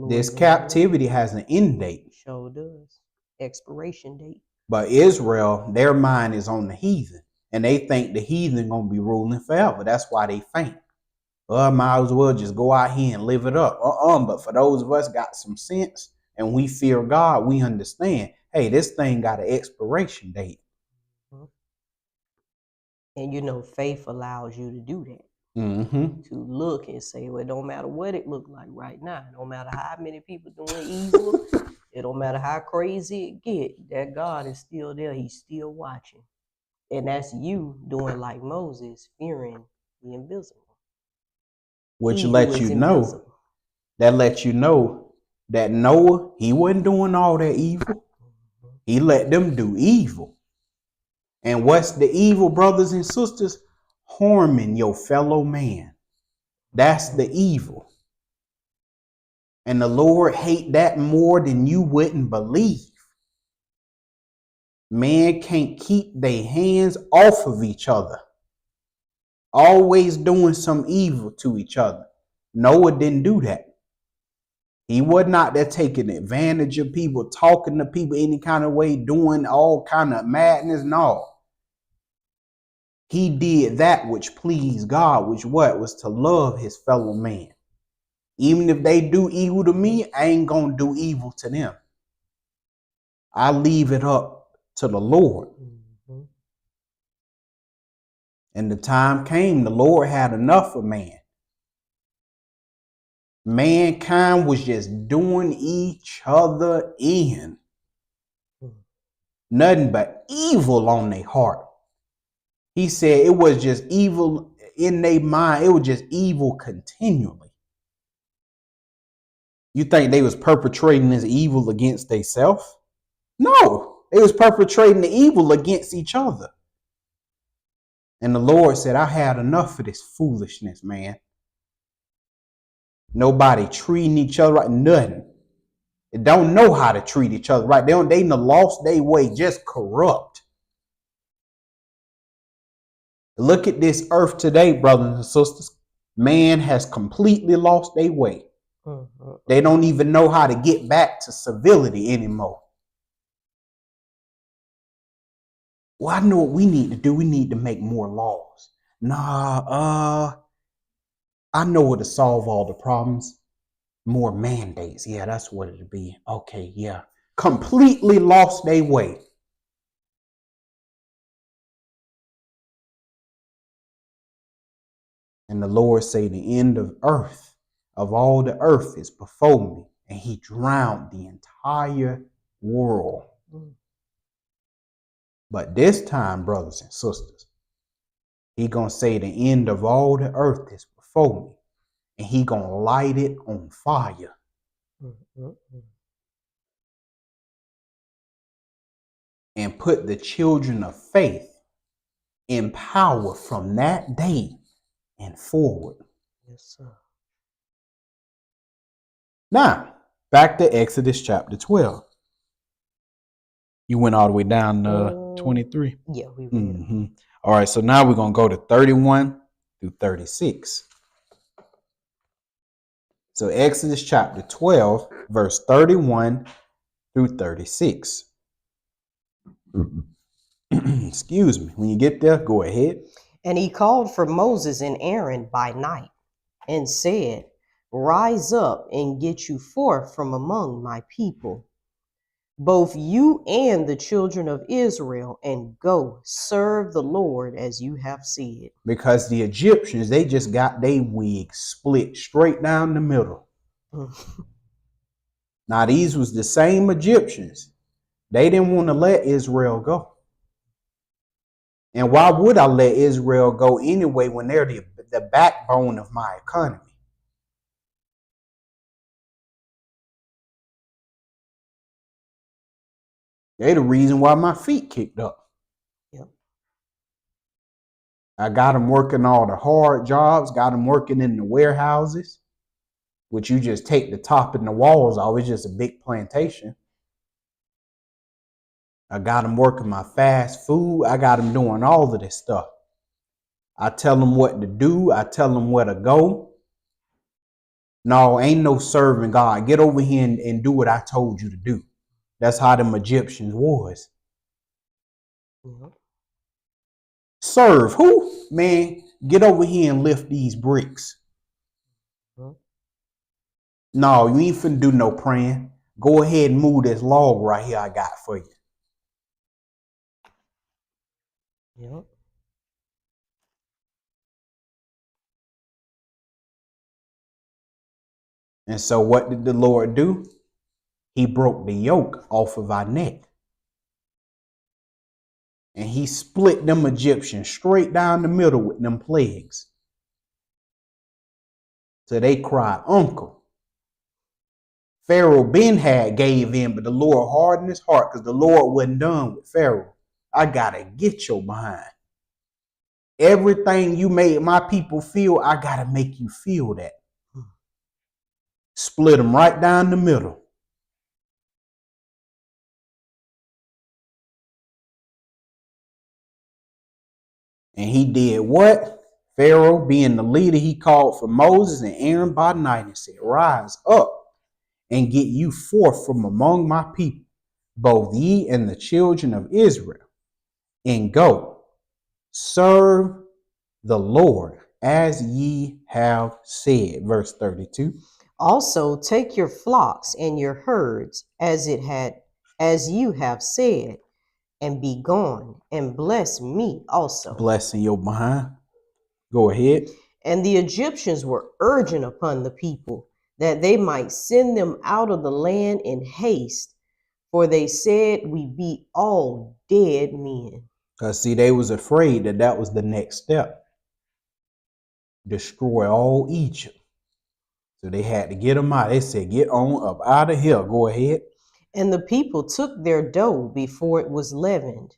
This captivity has an end date. Sure does. Expiration date. But Israel, their mind is on the heathen. And they think the heathen going to be ruling forever. That's why they faint. Well, might as well just go out here and live it up. But for those of us got some sense and we fear God, we understand, hey, this thing got an expiration date. And you know, faith allows you to do that. To look and say, well, it don't matter what it look like right now. It don't matter how many people doing evil. It don't matter how crazy it get. That God is still there. He's still watching. And that's you doing like Moses, fearing the invisible. Which lets you know, that lets you know that Noah, he wasn't doing all that evil. He let them do evil. And what's the evil, brothers and sisters? Harming your fellow man. That's the evil. And the Lord hate that more than you wouldn't believe. Man can't keep their hands off of each other. Always doing some evil to each other. Noah didn't do that. He was not there taking advantage of people, talking to people any kind of way, doing all kind of madness and all. He did that which pleased God, which was to love his fellow man. Even if they do evil to me, I ain't gonna do evil to them. I leave it up to the Lord. And the time came, the Lord had enough of man. Mankind was just doing each other in. Nothing but evil on their heart. He said it was just evil in their mind. It was just evil continually. You think they was perpetrating this evil against themselves? No, they was perpetrating the evil against each other. And the Lord said, I had enough of this foolishness, man. Nobody treating each other right, nothing. They don't know how to treat each other right. They lost their way, just corrupt. Look at this earth today, brothers and sisters. Man has completely lost their way. They don't even know how to get back to civility anymore. Well, I know what we need to do. We need to make more laws. I know what to solve all the problems. More mandates. Yeah, that's what it'll be. Okay, yeah. Completely lost their way. And the Lord say the end of earth, of all the earth is before me. And he drowned the entire world. But this time, brothers and sisters, he gonna say the end of all the earth is before me. And he gonna light it on fire. And put the children of faith in power from that day and forward. Yes, sir. Now, back to Exodus chapter 12. You went all the way down to 23? Yeah, we read. All right, so now we're going to go to 31 through 36. So Exodus chapter 12, verse 31 through 36. Excuse me. When you get there, go ahead. And he called for Moses and Aaron by night and said, Rise up and get you forth from among my people, both you and the children of Israel, and go serve the Lord as you have said. Because the Egyptians, they just got their wigs split straight down the middle. Now, these was the same Egyptians. They didn't want to let Israel go. And why would I let Israel go anyway when they're the backbone of my economy? They're the reason why my feet kicked up. Yep. I got them working all the hard jobs, got them working in the warehouses, which you just take the top and the walls off. It's just a big plantation. I got them working my fast food. I got them doing all of this stuff. I tell them what to do. I tell them where to go. No, ain't no serving God. Get over here and do what I told you to do. That's how them Egyptians was. Yep. Serve who? Man, get over here and lift these bricks. No, you ain't finna do no praying. Go ahead and move this log right here I got for you. Yep. And so what did the Lord do? He broke the yoke off of our neck. And he split them Egyptians straight down the middle with them plagues. So they cried, uncle. Pharaoh had gave in, but the Lord hardened his heart because the Lord wasn't done with Pharaoh. I gotta get your behind. Everything you made my people feel, I gotta make you feel that. Split them right down the middle. And he did what? Pharaoh, being the leader, he called for Moses and Aaron by night and said, Rise up and get you forth from among my people, both ye and the children of Israel, and go serve the Lord as ye have said. Verse 32. Also take your flocks and your herds as you have said, and be gone, and bless me also. Blessing your behind. Go ahead. And the Egyptians were urgent upon the people that they might send them out of the land in haste, for they said, we be all dead men. Because, see, they was afraid that that was the next step. Destroy all Egypt. So they had to get them out. They said, get on up out of here. Go ahead. And the people took their dough before it was leavened,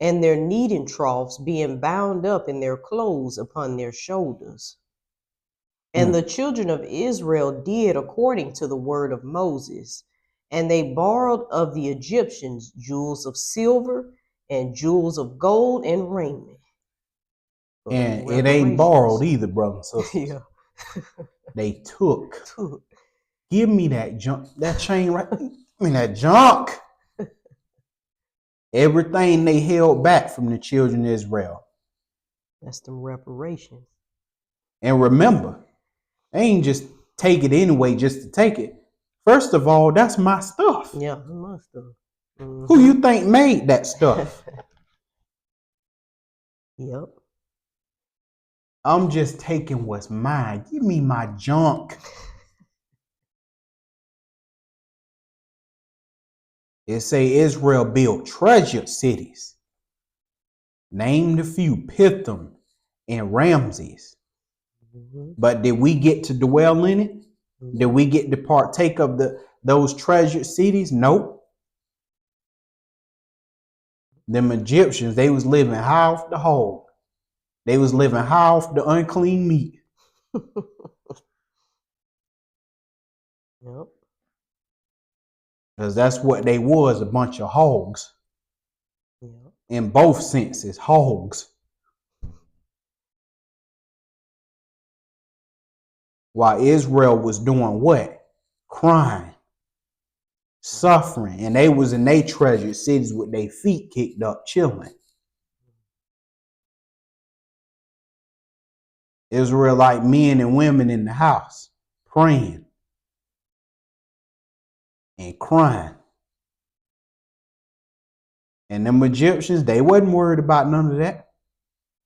and their kneading troughs being bound up in their clothes upon their shoulders. And the children of Israel did according to the word of Moses, and they borrowed of the Egyptians jewels of silver and jewels of gold and raiment. And it ain't borrowed either, brothers and sisters. Yeah. They took. Give me that junk, that chain right. Give me that junk. Everything they held back from the children of Israel. That's the reparations. And remember, they ain't just take it anyway just to take it. First of all, that's my stuff. Yeah, my stuff. Mm-hmm. Who you think made that stuff? Yep. I'm just taking what's mine. Give me my junk. It say Israel built treasure cities. Named a few, Pithom and Ramses. Mm-hmm. But did we get to dwell in it? Mm-hmm. Did we get to partake of those treasured cities? Nope. Them Egyptians, they was living high off the hog. They was living high off the unclean meat. Yep. Because that's what they was, a bunch of hogs. Yep. In both senses, hogs. While Israel was doing what? Crying. Suffering. And they was in their treasured cities with their feet kicked up, chilling. Israelite men and women in the house, praying and crying. And them Egyptians, they wasn't worried about none of that.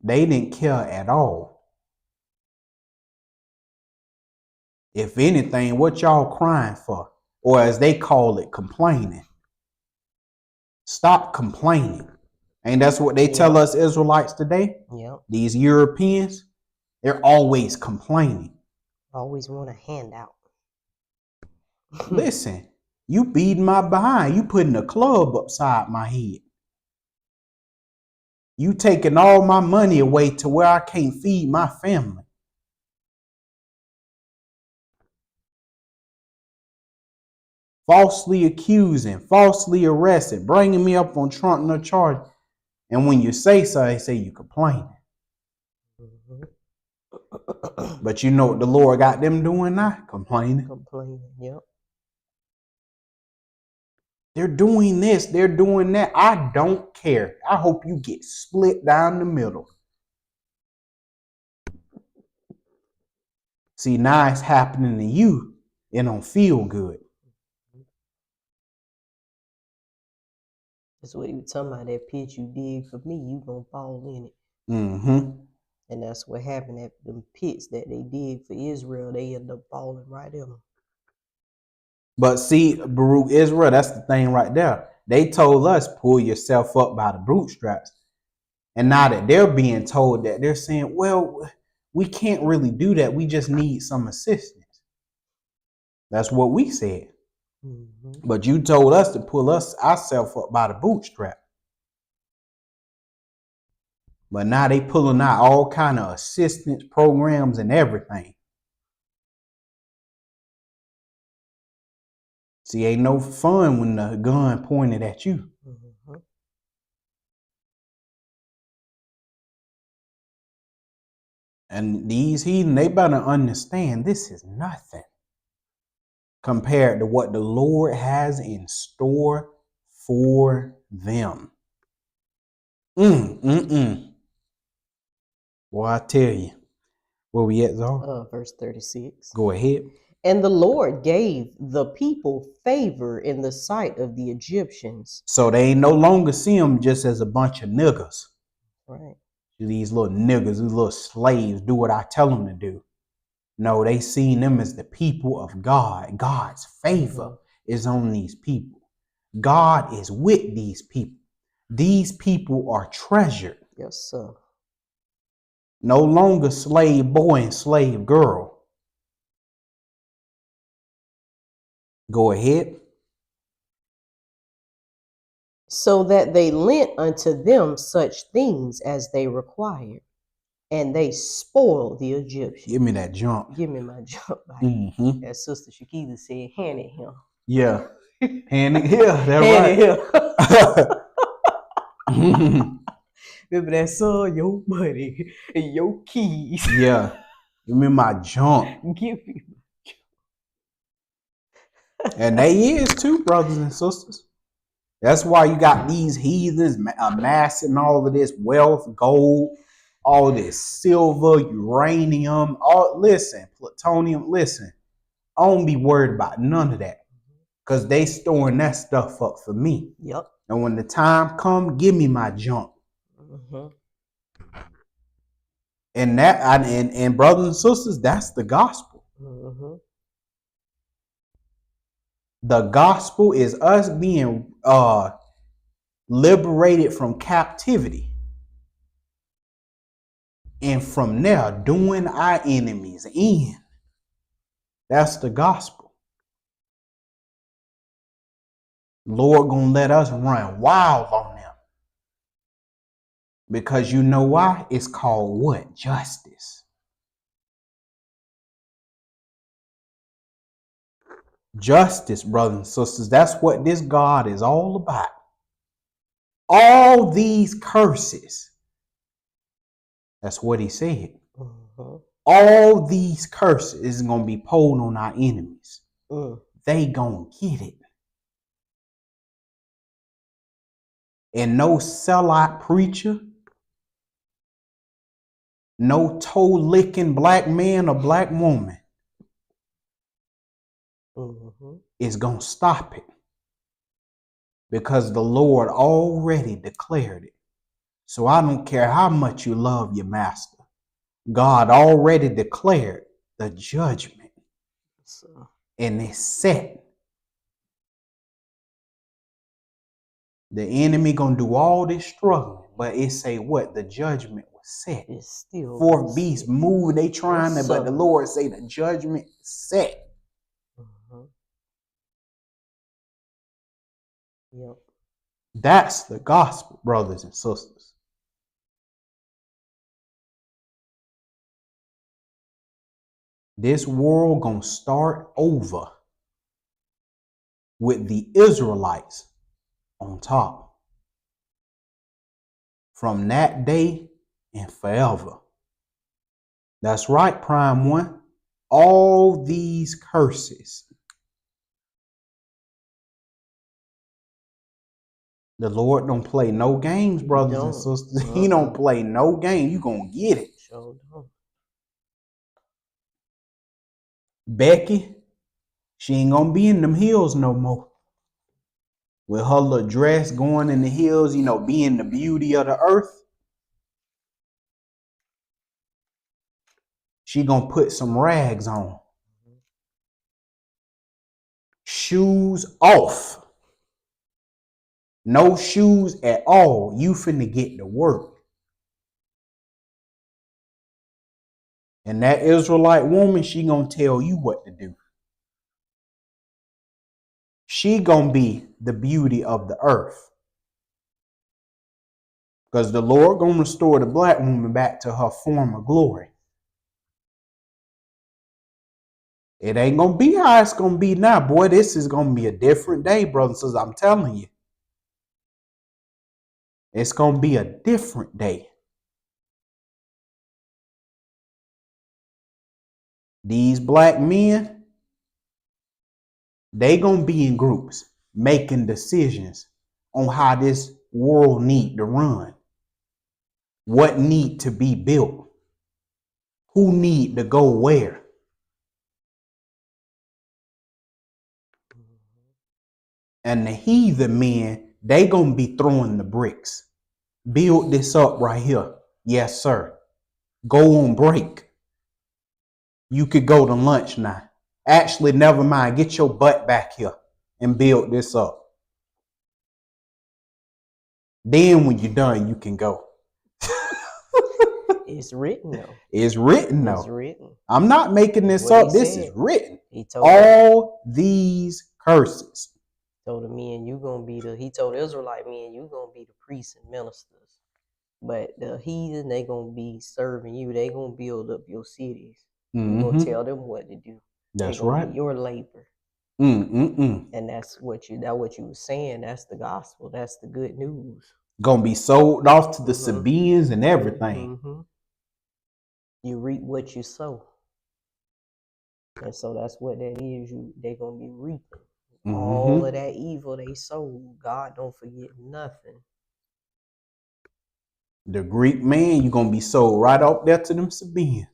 They didn't care at all. If anything, what y'all crying for? Or as they call it, complaining. Stop complaining. Ain't that's what they tell us Israelites today? Yep. These Europeans, they're always complaining. Always want a handout. Listen, you beating my behind. You putting a club upside my head. You taking all my money away to where I can't feed my family. Falsely accusing, falsely arrested, bringing me up on trumped charge. And when you say so, they say you complaining. Mm-hmm. But you know what the Lord got them doing now? Complaining. Complaining, yep. They're doing this, they're doing that. I don't care. I hope you get split down the middle. See, now it's happening to you. It don't feel good. That's what you were talking about, that pit you dig for me, you gonna fall in it. Mm-hmm. And that's what happened at them pits that they dig for Israel. They end up falling right in them. But see, Baruch, Israel, that's the thing right there. They told us, pull yourself up by the bootstraps. And now that they're being told that, they're saying, well, we can't really do that. We just need some assistance. That's what we said. Mm-hmm. But you told us to pull ourselves up by the bootstrap. But now they pulling out all kind of assistance programs and everything. See, ain't no fun when the gun pointed at you. Mm-hmm. And these heathen, they better understand this is nothing compared to what the Lord has in store for them. Well, I tell you, where we at, Zara? Verse 36. Go ahead. And the Lord gave the people favor in the sight of the Egyptians. So they ain't no longer see them just as a bunch of niggas. Right. These little niggas, these little slaves, do what I tell them to do. No, they seen them as the people of God. God's favor is on these people. God is with these people. These people are treasured. Yes, sir. No longer slave boy and slave girl. Go ahead. So that they lent unto them such things as they required, and they spoiled the Egyptians. Give me that jump. Give me my jump back. Mm-hmm. As Sister Shakita said, hand it him. Yeah. Hand it here. That's Hand right. it him. Remember that song, your money and your keys. Yeah. Give me my junk. Give me. And they is too, brothers and sisters. That's why you got these heathens amassing all of this wealth, gold, all this silver, uranium, plutonium. Listen, I don't be worried about none of that because they storing that stuff up for me. Yep. And when the time come, give me my junk. Mm-hmm. And and brothers and sisters, that's the gospel. Mm-hmm. The gospel is us being liberated from captivity. And from there, doing our enemies in. That's the gospel. Lord gonna let us run wild on them. Because you know why? It's called what? Justice. Justice, brothers and sisters. That's what this God is all about. All these curses. That's what he said. Mm-hmm. All these curses is going to be poured on our enemies. They going to get it. And no sellout preacher, no toe-licking black man or black woman is going to stop it. Because the Lord already declared it. So I don't care how much you love your master. God already declared the judgment. And it's set. The enemy gonna do all this struggling, but it say what? The judgment was set. It's still fourth beast move. They trying to, but the Lord say the judgment set. Yep. That's the gospel, brothers and sisters. This world gonna start over with the Israelites on top. From that day and forever. That's right, Prime One. All these curses. The Lord don't play no games, brothers and sisters. He don't play no game. You gonna get it. Sure don't. Becky, she ain't gonna be in them hills no more. With her little dress going in the hills, being the beauty of the earth. She gonna put some rags on. Shoes off. No shoes at all. You finna get to work. And that Israelite woman, she gonna tell you what to do. She gonna be the beauty of the earth. Because the Lord gonna restore the black woman back to her former glory. It ain't gonna be how it's gonna be now. Boy, this is gonna be a different day, brothers and sisters. I'm telling you. It's gonna be a different day. These black men, they gonna be in groups making decisions on how this world need to run. What need to be built. Who need to go where. And the heathen men, they gonna be throwing the bricks. Build this up right here. Yes, sir. Go on break. You could go to lunch now. Actually, never mind. Get your butt back here and build this up. Then when you're done, you can go. It's written though. It's written though. It's written. I'm not making this up. This is written. He told all these curses. Told him, me and you gonna be he told Israelite, me and you gonna be the priests and ministers. But the heathen, they gonna be serving you. They gonna build up your cities. You gonna tell them what to do. That's gonna right. Be your labor. And that's what you were saying. That's the gospel. That's the good news. Gonna be sold off to the Sabaeans and everything. You reap what you sow. And so that's what that is. They're gonna be reaping. All of that evil they sow. God don't forget nothing. The Greek man, you're gonna be sold right up there to them Sabaeans.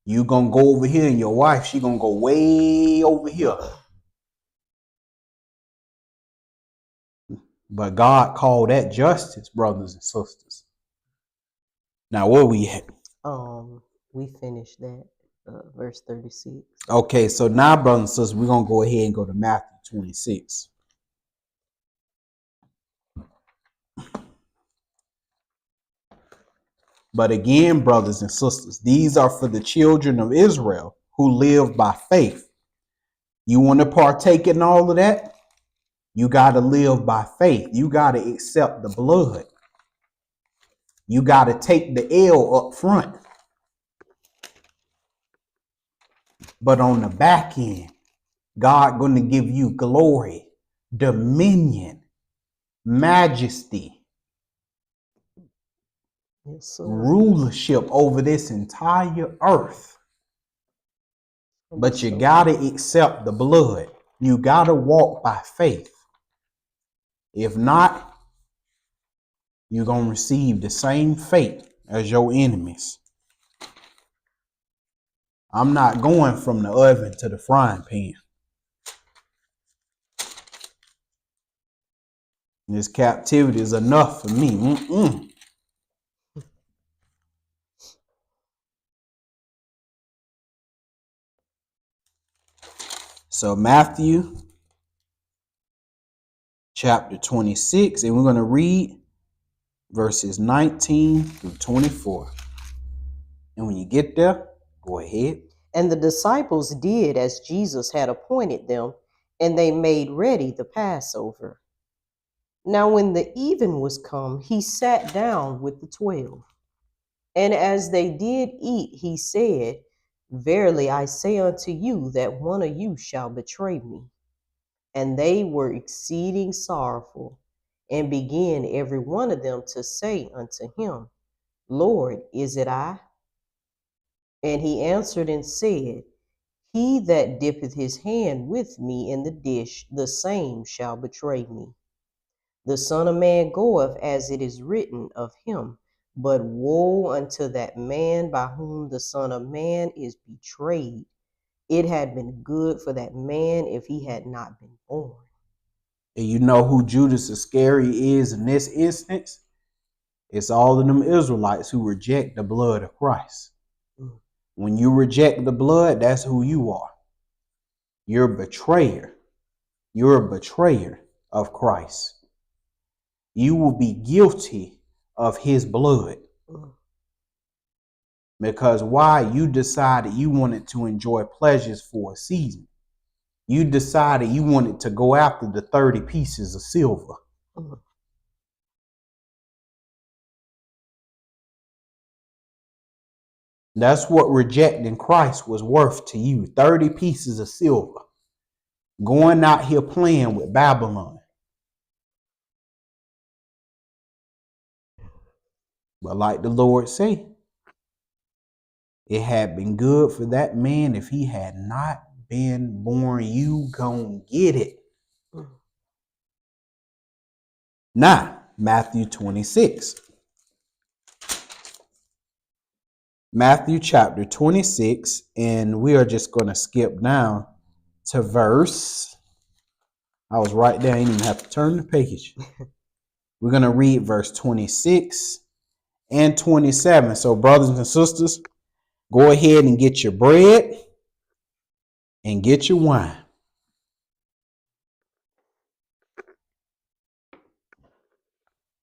You gonna go over here, and your wife, she gonna go way over here. But God called that justice, brothers and sisters. Now, where we at? We finished that, verse 36. Okay, so now, brothers and sisters, we're gonna go ahead and go to Matthew 26. But again, brothers and sisters, these are for the children of Israel who live by faith. You want to partake in all of that? You got to live by faith. You got to accept the blood. You got to take the L up front. But on the back end, God going to give you glory, dominion, majesty, rulership over this entire earth. But you got to accept the blood. You got to walk by faith. If not, you're going to receive the same fate as your enemies. I'm not going from the oven to the frying pan. This captivity is enough for me. So Matthew chapter 26, and we're going to read verses 19 through 24. And when you get there, go ahead. And the disciples did as Jesus had appointed them, and they made ready the Passover. Now when the even was come, he sat down with the 12. And as they did eat, he said, Verily I say unto you that one of you shall betray me. And they were exceeding sorrowful, and began every one of them to say unto him, Lord, is it I? And he answered and said, He that dippeth his hand with me in the dish, the same shall betray me. The Son of Man goeth as it is written of him, but woe unto that man by whom the Son of Man is betrayed. It had been good for that man if he had not been born. And you know who Judas Iscariot is in this instance? It's all of them Israelites who reject the blood of Christ. When you reject the blood, that's who you are. You're a betrayer. You're a betrayer of Christ. You will be guilty of his blood. Because why? You decided you wanted to enjoy pleasures for a season. You decided you wanted to go after the 30 pieces of silver. That's what rejecting Christ was worth to you. 30 pieces of silver. Going out here playing with Babylon. But like the Lord say, it had been good for that man if he had not been born. You gon' get it. Now, Matthew 26. Matthew chapter 26, and we are just going to skip down to verse. I was right there. I didn't even have to turn the page. We're going to read verse 26 and 27. So, brothers and sisters, Go ahead and get your bread and get your wine.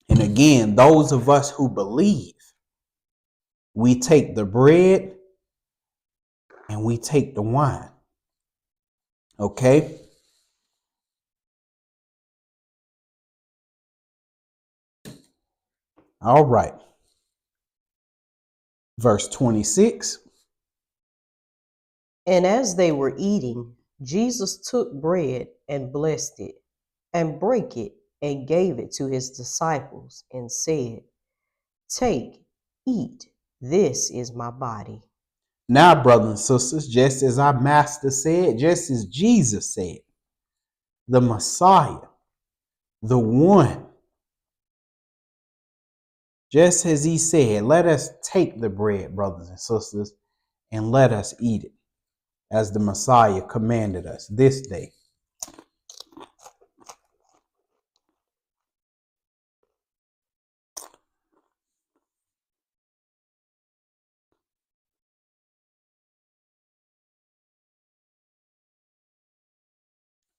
And again, those of us who believe, we take the bread and we take the wine. Okay? All right. Verse 26. And as they were eating, Jesus took bread and blessed it, and brake it, and gave it to his disciples, and said, Take, eat, this is my body. Now, brothers and sisters, just as our master said, just as Jesus said, the Messiah, the one, just as he said, let us take the bread, brothers and sisters, and let us eat it, as the Messiah commanded us this day.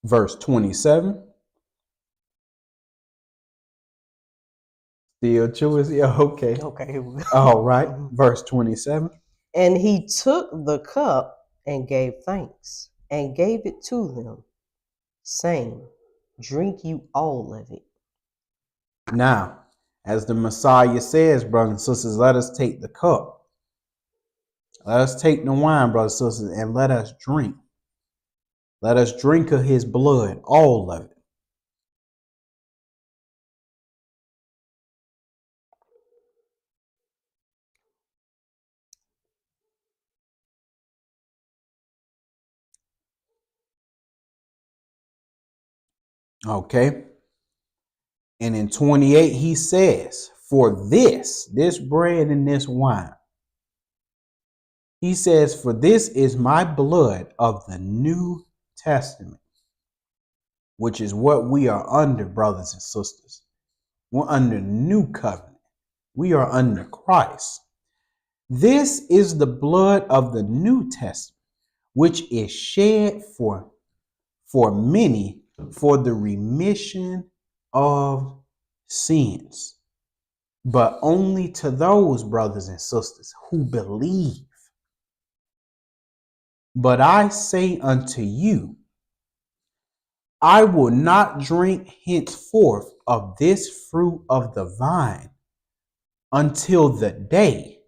Verse 27. Still choice? Yeah, okay. Okay, here we go. All right. Verse 27. And he took the cup and gave thanks, and gave it to them, saying, Drink you all of it. Now, as the Messiah says, brothers and sisters, let us take the cup. Let us take the wine, brothers and sisters, and let us drink. Let us drink of his blood, all of it. Okay. And in 28, he says, for this bread and this wine, he says, for this is my blood of the New Testament, which is what we are under, brothers and sisters. We're under new covenant. We are under Christ. This is the blood of the New Testament, which is shed for many for the remission of sins, but only to those, brothers and sisters, who believe. But I say unto you, I will not drink henceforth of this fruit of the vine until the day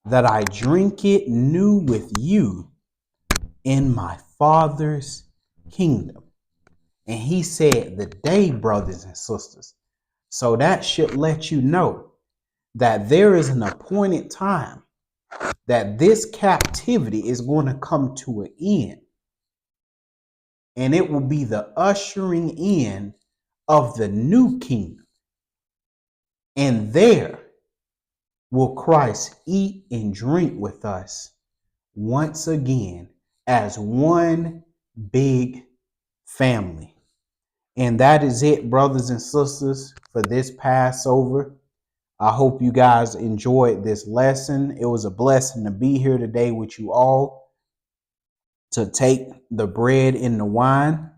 that I drink it new with you in my Father's kingdom. And he said the day, brothers and sisters. So that should let you know that there is an appointed time that this captivity is going to come to an end. And it will be the ushering in of the new kingdom. And there will Christ eat and drink with us once again as one big family. And that is it, brothers and sisters, for this Passover. I hope you guys enjoyed this lesson. It was a blessing to be here today with you all, to take the bread and the wine.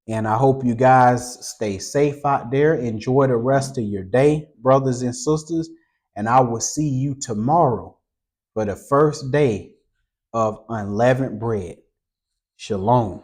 And I hope you guys stay safe out there. Enjoy the rest of your day, brothers and sisters. And I will see you tomorrow for the first day of unleavened bread. Shalom.